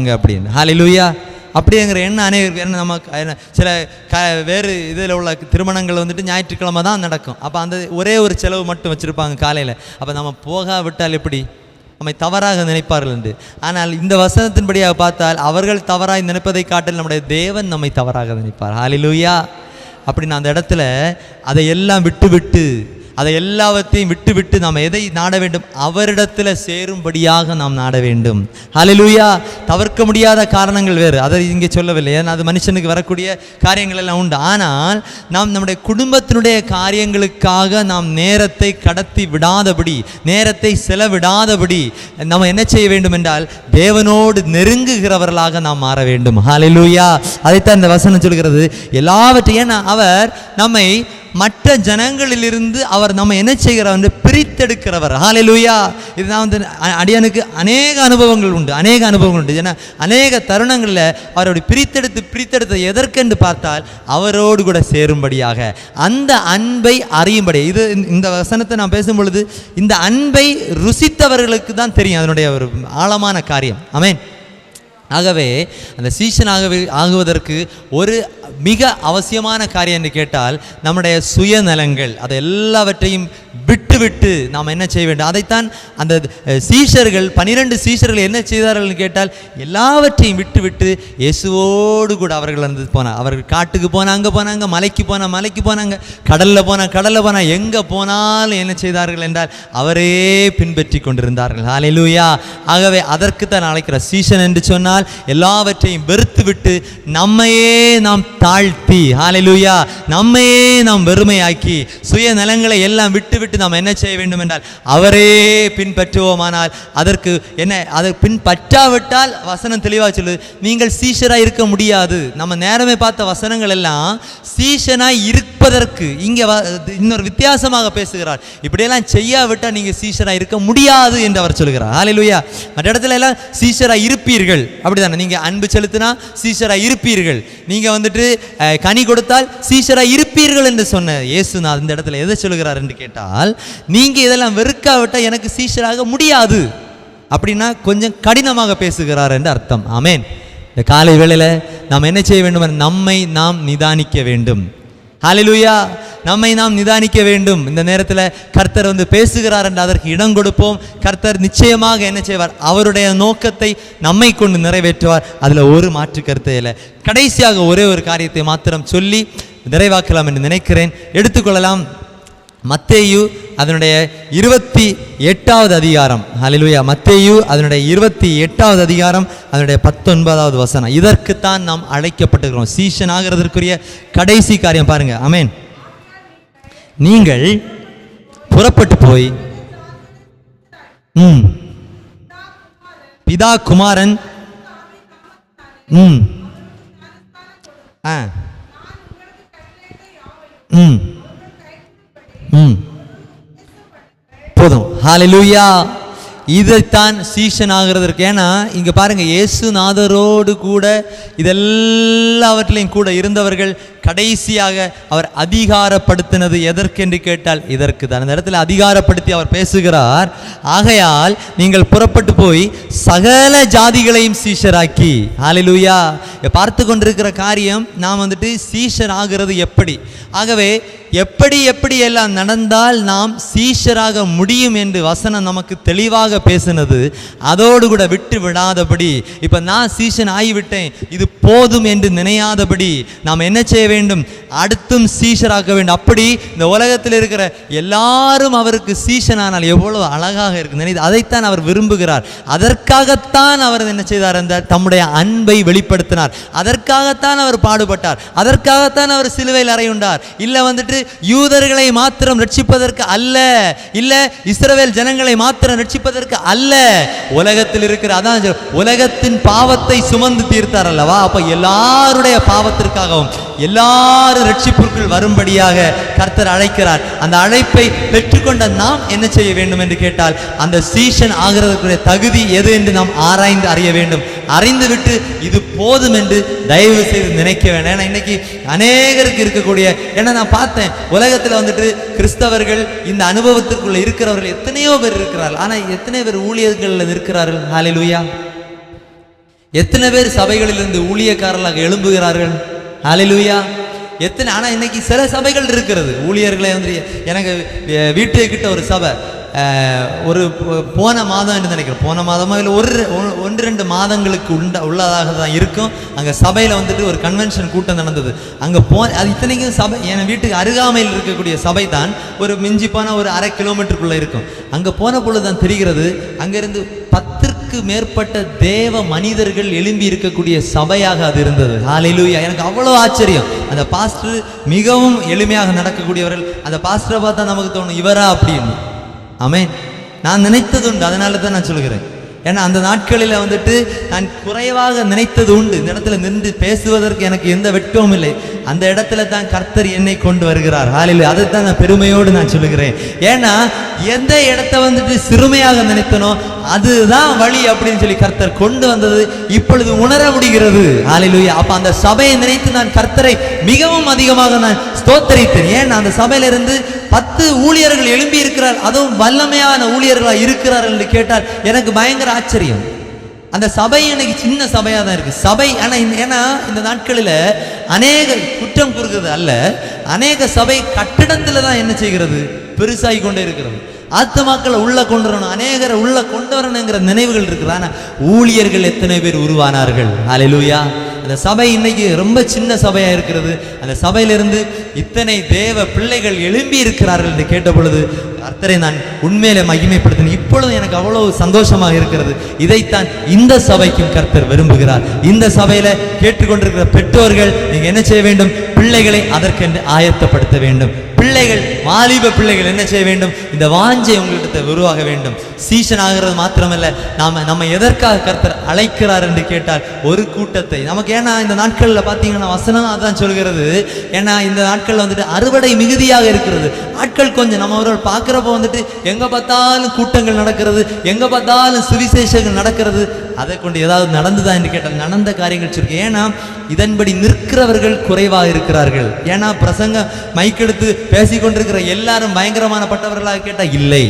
அப்படின்னு. ஹalleluya. அப்படிங்கிற எண்ணம் அநேகருக்கு. ஏன்னா நம்ம சில வேறு இதில் உள்ள திருமணங்கள் வந்துட்டு ஞாயிற்றுக்கிழமை தான் நடக்கும். அப்போ அந்த ஒரே ஒரு செலவு மட்டும் வச்சுருப்பாங்க காலையில். அப்போ நம்ம போகாவிட்டால் எப்படி நம்மை தவறாக நினைப்பார்கள் என்று. ஆனால் இந்த வசனத்தின்படியாக பார்த்தால் அவர்கள் தவறாக நினைப்பதை காட்டில் நம்முடைய தேவன் நம்மை தவறாக நினைப்பார். ஹல்லேலூயா. அப்படின்னு அந்த இடத்துல அதை எல்லாம் விட்டு அதை எல்லாவற்றையும் விட்டு நாம் எதை நாட வேண்டும்? அவரிடத்தில் சேரும்படியாக நாம் நாட வேண்டும். ஹல்லேலூயா. தவிர்க்க முடியாத காரணங்கள் வேறு, அதை இங்கே சொல்லவில்லை. ஏன்னா அது மனுஷனுக்கு வரக்கூடிய காரியங்கள் எல்லாம் உண்டு. ஆனால் நாம் நம்முடைய குடும்பத்தினுடைய காரியங்களுக்காக நாம் நேரத்தை கடத்தி விடாதபடி, நேரத்தை செலவிடாதபடி நம்ம என்ன செய்ய வேண்டும் என்றால் தேவனோடு நெருங்குகிறவர்களாக நாம் மாற வேண்டும். ஹல்லேலூயா. அதைத்தான் இந்த வசனம் சொல்கிறது. எல்லாவற்றையும் ஏன்னா அவர் நம்மை மற்ற ஜனங்களிலிருந்து அவர் நம்ம என்ன செய்கிறார் என்று பிரித்தெடுக்கிறவர். ஹல்லேலூயா. இதுதான் வந்து அடியானுக்கு அநேக அனுபவங்கள் உண்டு. ஏன்னா அநேக தருணங்களில் அவருடைய பிரித்தெடுத்து எதற்கென்று பார்த்தால் அவரோடு கூட சேரும்படியாக, அந்த அன்பை அறியும்படி. இது இந்த வசனத்தை நான் பேசும் பொழுது இந்த அன்பை ருசித்தவர்களுக்கு தான் தெரியும் அதனுடைய ஒரு ஆழமான காரியம். ஆமென். ஆகவே அந்த சீஷனாகவே ஆகுவதற்கு ஒரு மிக அவசியமான காரியம் என்று கேட்டால் நம்முடைய சுயநலங்கள் அதை எல்லாவற்றையும் விட்டு நாம் என்ன செய்ய வேண்டும்? அதைத்தான் அந்த சீஷர்கள் 12 சீஷர்கள் என்ன செய்தார்கள் கேட்டால் எல்லாவற்றையும் விட்டு இயேசுவோடு கூட அவர்கள் வந்து போனார். அவர்கள் காட்டுக்கு போனாங்க, மலைக்கு போனாங்க, கடலில் போனா எங்கே போனாலும் என்ன செய்தார்கள் என்றால் அவரே பின்பற்றி கொண்டிருந்தார்கள். ஹல்லேலூயா. ஆகவே அதற்கு தான் அழைக்கிற சீஷன் என்று சொன்னால் எல்லாவற்றையும் வெறுத்து விட்டு நம்மையே நாம் தாழ்த்தி, ஹல்லேலூயா, நம்மையே நாம் வெறுமையாக்கி சுயநலங்களை எல்லாம் விட்டு நாம் என்ன செய்ய வேண்டும் என்றால் அவரே பின்பற்றுவோமானால் அதற்கு என்ன, அதை பின்பற்றாவிட்டால் வசனம் தெளிவாக சொல்லுது, நீங்கள் சீஷராய் இருக்க முடியாது. நம்ம நேரமே பார்த்த வசனங்கள் எல்லாம் சீஷனாய் இருப்பதற்கு இங்கே இன்னொரு வித்தியாசமாக பேசுகிறார். இப்படியெல்லாம் செய்யாவிட்டால் நீங்கள் சீஷராய் இருக்க முடியாது என்று அவர் சொல்கிறார். ஹல்லேலூயா. மற்ற இடத்துல எல்லாம் சீஷராய் இருப்பீர்கள், அப்படிதானே? நீங்க அன்பு செலுத்தினா சீஷராய் இருப்பீர்கள், நீங்க வந்துட்டு கனி கொடுத்தால் சீஷராய் இருப்பீர்கள் என்று சொன்ன இயேசு நான் இந்த இடத்துல எதை சொல்கிறார் என்று கேட்டால், நீங்க இதெல்லாம் வெறுக்காவிட்டால் எனக்கு சீஷராக முடியாது அப்படின்னா கொஞ்சம் கடினமாக பேசுகிறார் என்று அர்த்தம். ஆமென். இந்த காலை வேளையில நாம் என்ன செய்ய வேண்டும்? நம்மை நாம் நிதானிக்க வேண்டும். ஹல்லேலூயா. நம்மை நாம் நிதானிக்க வேண்டும். இந்த நேரத்தில் கர்த்தர் வந்து பேசுகிறார் என்று அதற்கு இடம் கொடுப்போம். கர்த்தர் நிச்சயமாக என்ன செய்வார்? அவருடைய நோக்கத்தை நம்மை கொண்டு நிறைவேற்றுவார். அதில் ஒரு மாற்று கருத்து இல்லை. கடைசியாக ஒரே ஒரு காரியத்தை மாத்திரம் சொல்லி நிறைவாக்கலாம் என்று நினைக்கிறேன். எடுத்துக்கொள்ளலாம். மத்தேயு அதனுடைய 28வது அதிகாரம். ஹல்லேலூயா. மத்தேயு அதனுடைய 28வது அதிகாரம் அதனுடைய 19வது வசனம். இதற்குத்தான் நாம் அழைக்கப்பட்டிருக்கிறோம். சீஷன் ஆகிறதற்குரிய கடைசி காரியம் பாருங்க. ஆமென். நீங்கள் புறப்பட்டு போய் பிதா குமாரன் போதும். ஹல்லேலூயா. இதைத்தான் சீஷன் ஆகிறதற்கு. ஏன்னா இங்க பாருங்க, இயேசுநாதரோடு கூட இதெல்லாவற்றிலையும் கூட இருந்தவர்கள் கடைசியாக அவர் அதிகாரப்படுத்தினது எதற்கென்று கேட்டால் இதற்கு தான். அந்த இடத்துல அதிகாரப்படுத்தி அவர் பேசுகிறார். ஆகையால் நீங்கள் புறப்பட்டு போய் சகல ஜாதிகளையும் சீஷராக்கி. ஹல்லேலூயா. பார்த்து கொண்டிருக்கிற காரியம் நாம் வந்துட்டு சீஷர் ஆகிறது எப்படி. ஆகவே எப்படி எல்லாம் நடந்தால் நாம் சீஷராக முடியும் என்று வசனம் நமக்கு தெளிவாக பேசினது. அதோடு கூட விட்டு விடாதபடி, இப்ப நான் சீஷன் ஆகிவிட்டேன் இது போதும் என்று நினையாதபடி நாம் என்ன செய்ய வேண்டும்? அடுத்தும் சீஷராக்க வேண்டும். அப்படி இந்த உலகத்தில் இருக்கிற எல்லாரும் அவருக்கு சீஷனானால் எவ்வளவு அழகாக இருக்கு. அதைத்தான் அவர் விரும்புகிறார். அதற்காகத்தான் அவர் என்ன செய்தார்? அந்த தம்முடைய அன்பை வெளிப்படுத்தினார். அதற்காகத்தான் அவர் பாடுபட்டார். அதற்காகத்தான் அவர் சிலுவையில் அறையுண்டார். இல்ல வந்துட்டு யூதர்களை மாத்திரம் ரட்சிப்பதற்கு அல்ல, இல்ல இஸ்ரவேல் ஜனங்களை மாத்திரம் ரட்சிப்பதற்கு அல்ல, உலகத்தில் இருக்கிற அதான் உலகத்தின் பாவத்தை சுமந்து தீர்த்தார் அல்லவா. அப்ப எல்லாருடைய பாவத்திற்காகவும் எல்லாரும் ரட்சிப்பிற்குள் வரும்படியாக கர்த்தர் அழைக்கிறார். அந்த அழைப்பை பெற்றுக்கொண்ட நாம் என்ன செய்ய வேண்டும் என்று கேட்டால், அந்த சீஷன் ஆகிறதுக்குரிய தகுதி எது என்று நாம் ஆராய்ந்து அறிய வேண்டும். அறிந்து விட்டு இது போதும் என்று தயவு செய்து நினைக்க வேண்டாம். ஏன்னா இன்னைக்கு அநேகருக்கு இருக்கக்கூடிய, ஏன்னா நான் பார்த்தேன் உலகத்தில் வந்துட்டு கிறிஸ்தவர்கள் இந்த அனுபவத்திற்குள்ள இருக்கிறவர்கள் எத்தனையோ பேர் இருக்கிறார்கள். ஆனால் எத்தனை பேர் ஊழியர்களில் இருக்கிறார்கள்? ஹல்லேலூயா. எத்தனை பேர் சபைகளிலிருந்து ஊழியக்காரர்களாக எழும்புகிறார்கள்? ஹல்லேலூயா. எத்தனை, ஆனால் இன்னைக்கு சில சபைகள் இருக்கிறது ஊழியர்களை வந்து எனக்கு வீட்டுக்கிட்ட ஒரு சபை ஒரு போன மாதம் என்று நினைக்கிறேன், போன மாதமோ இல்லை ஒன்று ரெண்டு மாதங்களுக்கு உள்ளதாக தான் இருக்கும். அங்கே சபையில் வந்துட்டு ஒரு கன்வென்ஷன் கூட்டம் நடந்தது. அங்கே அது இத்தனைக்கும் சபை என் வீட்டுக்கு அருகாமையில் இருக்கக்கூடிய சபை தான் ஒரு மிஞ்சி போனால் ஒரு 1/2 கிலோமீட்டருக்குள்ளே இருக்கும். அங்கே போன பொழுது தான் தெரிகிறது, அங்கேருந்து 10ற்கு மேற்பட்ட தேவ மனிதர்கள் எழும்பி இருக்கக்கூடிய சபையாக அது இருந்தது. ஹல்லேலூயா. எனக்கு அவ்வளோ ஆச்சரியம். அந்த பாஸ்டர் மிகவும் எளிமையாக நடக்கக்கூடியவர்கள். அந்த பாஸ்டரை பார்த்தா நமக்கு தோணும், இவரா அப்படின்னு. ஆமென். நான் நினைத்தது உண்டு, அதனால தான் நான் சொல்கிறேன். ஏன்னா அந்த நாட்களில் வந்துட்டு நான் குறைவாக நினைத்தது உண்டு. இந்த இடத்துல நின்று பேசுவதற்கு எனக்கு எந்த வெட்கமும் இல்லை. அந்த இடத்துல தான் கர்த்தர் என்னை கொண்டு வருகிறார். ஹல்லேலூயா. அதை தான் நான் பெருமையோடு நான் சொல்லுகிறேன். ஏன்னா எந்த இடத்த வந்துட்டு சிறுமையாக நினைத்தனோ அதுதான் வழி அப்படின்னு சொல்லி கர்த்தர் கொண்டு வந்தது இப்பொழுது உணர முடிகிறது. ஹல்லேலூயா. அப்ப அந்த சபையை நினைத்து நான் கர்த்தரை மிகவும் அதிகமாக நான் ஸ்தோத்தரித்தேன். ஏன்னா அந்த சபையிலிருந்து 10 ஊழியர்கள் எழும்பி இருக்கிறார், அதுவும் வல்லமையான ஊழியர்களாக இருக்கிறார்கள் என்று கேட்டால் எனக்கு பயங்கர ஆச்சரியம். அந்த சபை இன்னைக்கு சின்ன சபையாக தான் இருக்கு சபை. ஏன்னா இந்த நாட்களில் அநேக குற்றம் கூறுகிறது அல்ல, அநேக சபை கட்டிடத்தில் தான் என்ன செய்கிறது, பெருசாகி கொண்டே இருக்கிறது. ஆத்துமாக்களை உள்ள கொண்டு வரணும், அநேகரை உள்ள கொண்டு வரணுங்கிற நினைவுகள் இருக்குது. ஆனால் ஊழியர்கள் எத்தனை பேர் உருவானார்கள்? ஹல்லேலூயா. அந்த சபை இன்னைக்கு ரொம்ப சின்ன சபையா இருக்கிறது. அந்த சபையிலிருந்து இத்தனை தேவ பிள்ளைகள் எழும்பி இருக்கிறார்கள் என்று கேட்ட பொழுது கர்த்தரை நான் உண்மையிலே மகிமைப்படுத்தினேன். இப்பொழுது எனக்கு அவ்வளவு சந்தோஷமாக இருக்கிறது. இதைத்தான் இந்த சபைக்கும் கர்த்தர் விரும்புகிறார். இந்த சபையில கேட்டுக்கொண்டிருக்கிற பெற்றோர்கள் நீங்க என்ன செய்ய வேண்டும்? பிள்ளைகளை அதற்கென்று ஆயத்தப்படுத்த வேண்டும். பிள்ளைகள், வாலிப பிள்ளைகள் என்ன செய்ய வேண்டும்? இந்த வாஞ்சை உங்களிடத்தை உருவாக வேண்டும். சீசன் ஆகிறது மாத்திரமல்ல, நம்ம எதற்காக கர்த்தர் அழைக்கிறார் என்று கேட்டால் ஒரு கூட்டத்தை நமக்கு. ஏன்னா இந்த நாட்களில் பார்த்தீங்கன்னா வசனம் அதான் சொல்கிறது. ஏன்னா இந்த நாட்களில் வந்துட்டு அறுவடை மிகுதியாக இருக்கிறது. ஆட்கள் கொஞ்சம் நம்ம அவர்கள் பார்க்குறப்ப வந்துட்டு எங்கே பார்த்தாலும் கூட்டங்கள் நடக்கிறது, எங்கே பார்த்தாலும் சுவிசேஷங்கள் நடக்கிறது. அதை கொண்டு ஏதாவது நடந்துதான் என்று கேட்டால் நடந்த காரியங்கள் சொல்லிருக்கு. ஏன்னா இதன்படி நிற்கிறவர்கள் குறைவாக இருக்கிறார்கள். ஏன்னா பிரசங்க மைக்கெடுத்து பேசிக்கொண்டிருக்கிற எல்லாரும் பயங்கரமான பட்டவர்களாக கேட்டால் இல்லை.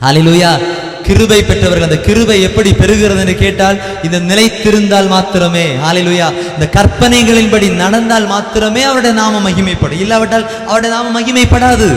ஹல்லேலூயா. கிருபை பெற்றவர்கள். அந்த கிருபை எப்படி பெறுகிறது என்று கேட்டால் இந்த நிலைத்திருந்தால் மாத்திரமே. ஹல்லேலூயா. இந்த கற்பனைகளின்படி நடந்தால் மாத்திரமே அவருடைய நாம மகிமைப்படும், இல்லாவிட்டால் அவருடைய நாம மகிமைப்படாது.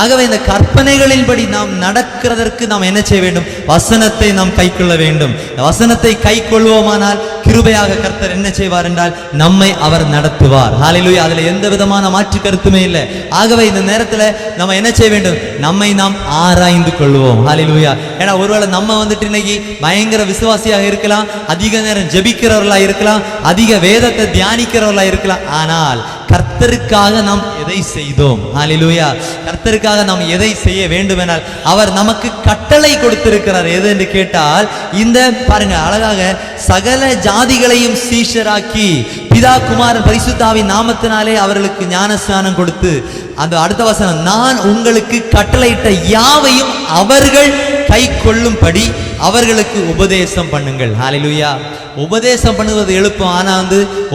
ஆகவே இந்த கற்பனைகளின்படி நாம் நடக்கிறதற்கு நாம் என்ன செய்ய வேண்டும்? வசனத்தை நாம் கை கொள்ள வேண்டும். வசனத்தை கை கொள்வோமானால் கிருபையாக கர்த்தர் என்ன செய்வார் என்றால் நம்மை அவர் நடத்துவார். ஹல்லேலூயா. அதுல எந்த விதமான மாற்று கருத்துமே இல்லை. ஆகவே இந்த நேரத்தில் நம்ம என்ன செய்ய வேண்டும்? நம்மை நாம் ஆராய்ந்து கொள்வோம். ஹல்லேலூயா. ஏன்னா ஒருவேளை நம்ம வந்துட்டு இன்னைக்கு பயங்கர விசுவாசியாக இருக்கலாம், அதிக நேரம் ஜெபிக்கிறவர்களா இருக்கலாம், அதிக வேதத்தை தியானிக்கிறவர்களா இருக்கலாம். ஆனால் கர்த்தருக்காக நாம் எதை செய்தோம்? ஹல்லேலூயா. கர்த்தருக்காக நாம் எதை செய்ய வேண்டும் என்றால் அவர் நமக்கு கட்டளை கொடுத்திருக்கிறார். எது என்று கேட்டால் இந்த பாருங்க, அழகாக சகல ஜாதிகளையும் சீஷராக்கி பிதா குமாரன் பரிசுத்தாவின் நாமத்தினாலே அவர்களுக்கு ஞானஸ்நானம் கொடுத்து, அந்த அடுத்த வசனம், நான் உங்களுக்கு கட்டளையிட்ட யாவையும் அவர்கள் கை கொள்ளும்படி அவர்களுக்கு உபதேசம் பண்ணுங்கள். ஹல்லேலூயா. உபதேசம் பண்ணுவது எழுப்பும், ஆனா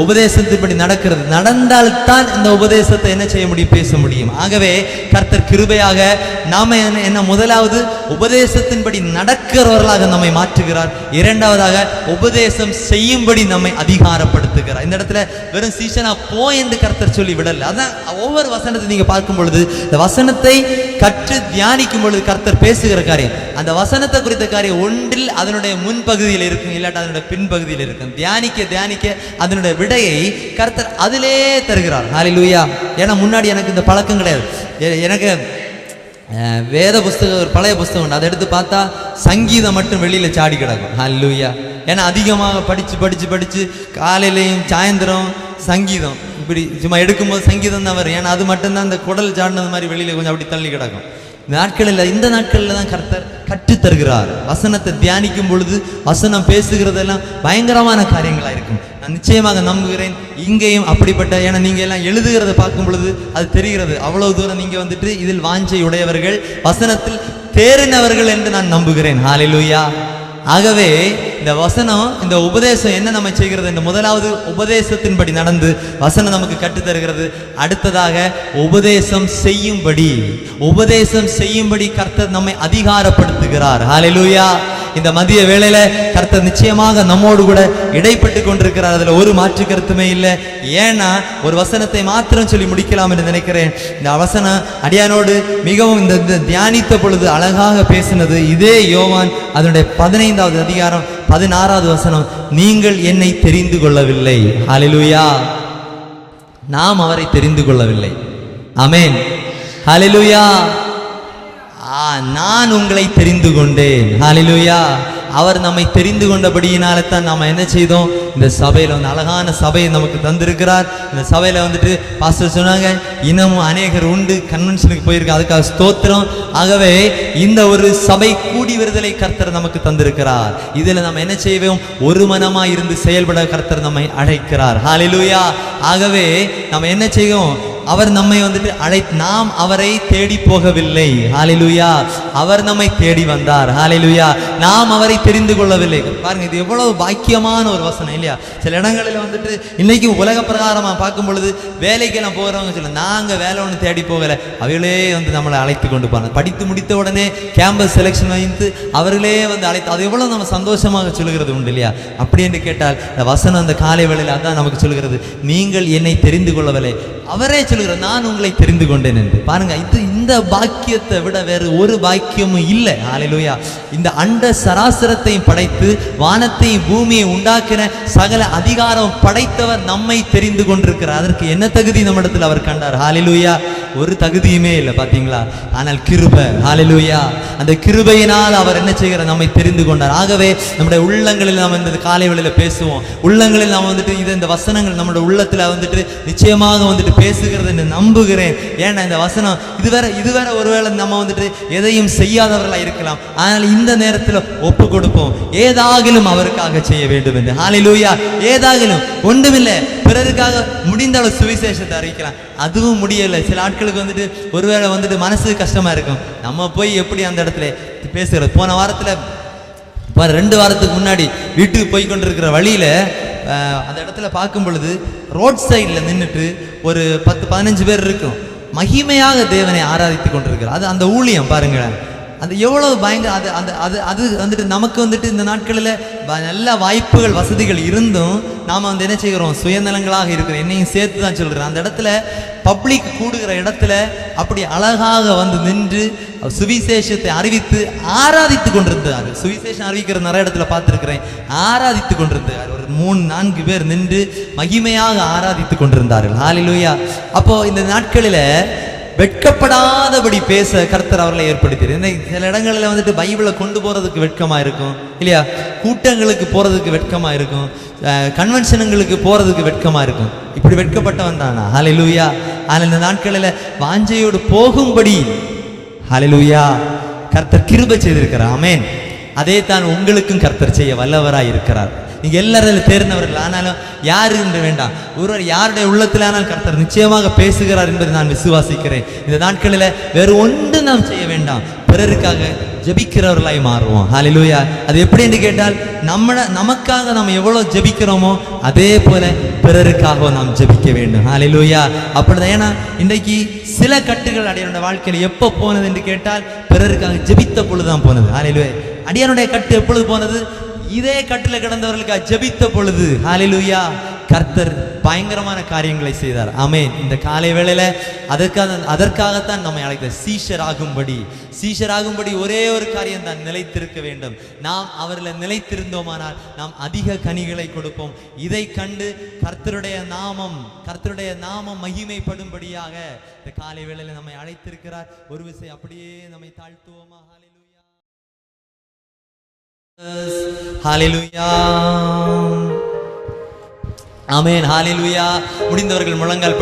உபதேசத்தின்படி நடக்கிறது. நடந்தால்தான் இந்த உபதேசத்தை என்ன செய்ய முடியும்? பேச முடியும். ஆகவே கர்த்தர் கிருபையாக நாம என்ன முதலாவது உபதேசத்தின்படி நடக்கிறவர்களாக நம்மை மாற்றுகிறார். இரண்டாவதாக உபதேசம் செய்யும்படி நம்மை அதிகாரப்படுத்துகிறார். இந்த இடத்துல வெறும் சீசனா போ என்று கர்த்தர் சொல்லி விடல. அதான் ஒவ்வொரு வசனத்தை நீங்க பார்க்கும் பொழுது, இந்த வசனத்தை கற்று தியானிக்கும் பொழுது கர்த்தர் பேசுகிற காரியம், அந்த வசனத்தை குறித்த காரியம் ஒன்றில் அதனுடைய முன்பகுதியில் இருக்கும், இல்லாட்ட அதனுடைய பின்பகுதியில் இருக்கும். தியானிக்க தியானிக்க அதனுடைய விடையை கர்த்தர் அதிலே தருகிறார். ஹல்லேலூயா. ஏன்னா முன்னாடி எனக்கு இந்த பழக்கம் கிடையாது. எனக்கு வேத புஸ்தகம், ஒரு பழைய புஸ்தகம் உண்டு, அதை எடுத்து பார்த்தா சங்கீதம் மட்டும் வெளியில சாடி கிடக்கும். ஹல்லேலூயா. ஏன்னா அதிகமாக படிச்சு படிச்சு படிச்சு காலையிலையும் சாயந்தரம் சங்கீதம் இப்படி சும்மா எடுக்கும்போது சங்கீதம் தான் வரும். ஏன்னா அது மட்டும்தான் இந்த குடல் சாடினது மாதிரி வெளியில கொஞ்சம் அப்படி தள்ளி கிடக்கும். இந்த நாட்களில் தான் கர்த்தர் கற்றுத்தருகிறார். வசனத்தை தியானிக்கும் பொழுது வசனம் பேசுகிறதெல்லாம் பயங்கரமான காரியங்களாக இருக்கும். நான் நிச்சயமாக நம்புகிறேன் இங்கேயும் அப்படிப்பட்ட, ஏன்னா நீங்கள் எல்லாம் எழுதுகிறத பார்க்கும் பொழுது அது தெரிகிறது. அவ்வளவு தூரம் நீங்கள் வந்துட்டு இதில் வாஞ்சை உடையவர்கள், வசனத்தில் தேறினவர்கள் என்று நான் நம்புகிறேன். ஹல்லேலூயா. ஆகவே இந்த வசனம், இந்த உபதேசம் என்ன நம்ம செய்கிறது? இந்த முதலாவது உபதேசத்தின்படி நடந்து வசனம் நமக்கு கற்றுத்தருகிறது. அடுத்ததாக உபதேசம் செய்யும்படி கர்த்தர் நம்மை அதிகாரப்படுத்துகிறார். ஹல்லேலூயா. இந்த மதிய வேளையில கர்த்தர் நிச்சயமாக நம்மோடு கூட இடைப்பட்டு கொண்டிருக்கிறார். அதுல ஒரு மாற்று கருத்துமே இல்லை. ஏன்னா ஒரு வசனத்தை மாத்திரம் சொல்லி முடிக்கலாம் என்று நினைக்கிறேன். இந்த வசனம் அடியானோடு மிகவும் இந்த தியானித்த பொழுது அழகாக பேசினது இதே யோவான் அதனுடைய 15வது அதிகாரம் 16வது வசனம். நீங்கள் என்னை தெரிந்து கொள்ளவில்லை. ஹல்லேலூயா. நாம் அவரை தெரிந்து கொள்ளவில்லை. ஆமென். ஹல்லேலூயா. நான் உங்களை தெரிந்து கொண்டேன். ஹல்லேலூயா. அவர் நம்மை தெரிந்து கொண்டபடியினால தான் நாம என்ன செய்தோம், இந்த சபையில வந்து அழகான சபையை நமக்கு தந்திருக்கிறார். இந்த சபையில வந்துட்டு பாஸ்டர் சொன்னாங்க, இன்னமும் அநேகர் உண்டு, கன்வென்ஷனுக்கு போயிருக்கு, அதுக்காக ஸ்தோத்திரம். ஆகவே இந்த ஒரு சபை கூடி வருதலை கர்த்தர் நமக்கு தந்திருக்கிறார். இதுல நம்ம என்ன செய்வோம், ஒரு மனமா இருந்து செயல்பட கர்த்தர் நம்மை அழைக்கிறார். ஹல்லேலூயா. ஆகவே நம்ம என்ன செய்வோம், அவர் நம்மை வந்துட்டு நாம் அவரை தேடி போகவில்லை. ஹல்லேலூயா. அவர் நம்மை தேடி வந்தார். ஹல்லேலூயா. நாம் அவரை தெரிந்து கொள்ளவில்லை. பாருங்க, இது எவ்வளவு பாக்கியமான ஒரு வசனம் இல்லையா? சில இடங்களில் வந்துட்டு இன்னைக்கு உலக பிரகாரமா பார்க்கும் பொழுது வேலைக்கெல்லாம் போகிறவங்க சொல்ல, நாங்க வேலை ஒன்று தேடி போகலை, அவர்களே வந்து நம்மளை அழைத்து கொண்டு போனாங்க. படித்து முடித்த உடனே கேம்பஸ் செலெக்ஷன் வைத்து அவர்களே வந்து அழைத்து, அது எவ்வளவு நம்ம சந்தோஷமாக சொல்லுகிறது உண்டு இல்லையா? அப்படி என்று கேட்டால் இந்த வசனம் அந்த காலை வேளையில் அதான் நமக்கு சொல்லுகிறது, நீங்கள் என்னை தெரிந்து கொள்ளவில்லை, அவரே சொல்லுகிறார், நான் உங்களை தெரிந்து கொண்டேன் என்று. பாருங்க, இந்த பாக்கியத்தை விட வேறு ஒரு பாக்கியமும் இல்லை. ஹல்லேலூயா. இந்த அண்ட சராசரத்தையும் படைத்து வானத்தையும் பூமியை உண்டாக்கின சகல அதிகாரம் படைத்தவர் நம்மை தெரிந்து கொண்டிருக்கிறார். அதற்கு என்ன தகுதி நம்மிடத்தில் அவர் கண்டார்? ஹல்லேலூயா. ஒரு தகுதியுமே இல்லை, பாத்தீங்களா? ஆனால் கிருபை. ஹல்லேலூயா. அந்த கிருபையினால் அவர் என்ன செய்கிறார், நம்மை தெரிந்து கொண்டார். ஆகவே நம்முடைய உள்ளங்களில் நாம் இந்த காலை வேளையில பேசுவோம். உள்ளங்களில் நாம் வந்துட்டு இந்த வசனங்கள் நம்முடைய உள்ளத்துல வந்துட்டு நிச்சயமாக வந்துட்டு பேசுகிறது என்று நம்புகிறேன். ஏன்னா இந்த வசனம் இதுவரை ஒருவேளை நம்ம வந்துட்டு எதையும் செய்யாதவர்களாக இருக்கலாம், ஆனால் இந்த நேரத்தில் ஒப்பு கொடுப்போம், ஏதாகிலும் அவருக்காக செய்ய வேண்டும் என்று. ஹல்லேலூயா. ஏதாகிலும் ஒன்றுமில்லை, பிறருக்காக முடிந்த அளவு சுவிசேஷத்தை அறிவிக்கலாம். அதுவும் முடியலை. சில ஆட்களுக்கு வந்துட்டு ஒருவேளை வந்துட்டு மனசு கஷ்டமா இருக்கும், நம்ம போய் எப்படி அந்த இடத்துல பேசுகிறது. போன வாரத்தில் 2 வாரத்துக்கு முன்னாடி வீட்டுக்கு போய் கொண்டிருக்கிற வழியில அந்த இடத்துல பார்க்கும் பொழுது ரோட் சைடில் நின்றுட்டு ஒரு 10-15 பேர் இருக்கும், மகிமையாக தேவனை ஆராதித்து கொண்டிருக்கிறார். அது அந்த ஊழியம் பாருங்களேன், அது எவ்வளவு பயங்கர. அது வந்துட்டு நமக்கு வந்துட்டு இந்த நாட்களில் நல்ல வாய்ப்புகள் வசதிகள் இருந்தும் நாம் வந்து என்ன செய்கிறோம், சுயநலங்களாக இருக்கிறோம். என்னையும் சேர்த்து தான் சொல்கிறேன். அந்த இடத்துல பப்ளிக் கூடுகிற இடத்துல அப்படி அழகாக வந்து நின்று சுவிசேஷத்தை அறிவித்து ஆராதித்து கொண்டிருந்தார். சுவிசேஷம் அறிவிக்கிற நிறைய இடத்துல பார்த்துருக்கிறேன், ஆராதித்து கொண்டிருந்தார். ஒரு 3-4 பேர் நின்று மகிமையாக ஆராதித்து கொண்டிருந்தார்கள். ஹல்லேலூயா. அப்போ இந்த நாட்களில் வெட்கப்படாதபடி பேச கர்த்தர் அவர்களை ஏற்படுத்தியது. சில இடங்களில் வந்துட்டு பைபிளை கொண்டு போறதுக்கு வெட்கமா இருக்கும் இல்லையா, கூட்டங்களுக்கு போறதுக்கு வெட்கமா இருக்கும், கன்வென்ஷனுங்களுக்கு போறதுக்கு வெட்கமா இருக்கும். இப்படி வெட்கப்பட்டவன் தானா? ஹல்லேலூயா. ஆனால் இந்த நாட்களில் வாஞ்சையோடு போகும்படி ஹல்லேலூயா கர்த்தர் கிருபை செய்திருக்கிறார். ஆமென். அதே தான் உங்களுக்கும் கர்த்தர் செய்ய வல்லவராய் இருக்கிறார். நீங்க எல்லாரும் தேர்ந்தவர்கள், ஆனாலும் யாரு என்று வேண்டாம், ஒருவர் யாருடைய உள்ளத்தில் ஆனால் கர்த்தர் நிச்சயமாக பேசுகிறார் என்பதை நான் விசுவாசிக்கிறேன். இந்த நாட்களில் வேறு ஒன்று நாம் செய்ய வேண்டாம், பிறருக்காக ஜெபிக்கிறவர்களாய் மாறுவோம். ஹல்லேலூயா. அது எப்படி என்று கேட்டால், நமக்காக நாம் எவ்வளவு ஜெபிக்கிறோமோ அதே போல பிறருக்காக நாம் ஜெபிக்க வேண்டும். ஹல்லேலூயா. அப்படிதான். ஏன்னா இன்றைக்கு சில கட்டுகள் அடியானுடைய வாழ்க்கையில் எப்போ போனது என்று கேட்டால், பிறருக்காக ஜெபித்த பொழுதுதான் போனது. ஹல்லேலூயா. அடியானுடைய கட்டு எப்பொழுது போனது? இதே கட்டில் கிடந்தவர்களுக்காக ஜெபித்த பொழுது. ஹல்லேலூயா. கர்த்தர் பயங்கரமான காரியங்களை செய்தார். ஆமென். இந்த காலை வேளையில அதற்காகத்தான் நம்மை அழைத்தார். சீஷராகும்படி ஒரே ஒரு காரியம் தான், நிலைத்திருக்க வேண்டும். நாம் அவர்களை நிலைத்திருந்தோமானால் நாம் அதிக கனிகளை கொடுப்போம். இதை கண்டு கர்த்தருடைய நாமம் மகிமைப்படும்படியாக இந்த காலை வேளையில நம்மை அழைத்திருக்கிறார். ஒரு விசை அப்படியே நம்மை தாழ்த்துவோமா? ஹல்லேலூயா. ஆமென். ஹல்லேலூயா. முடிந்தவர்கள் முழங்கால்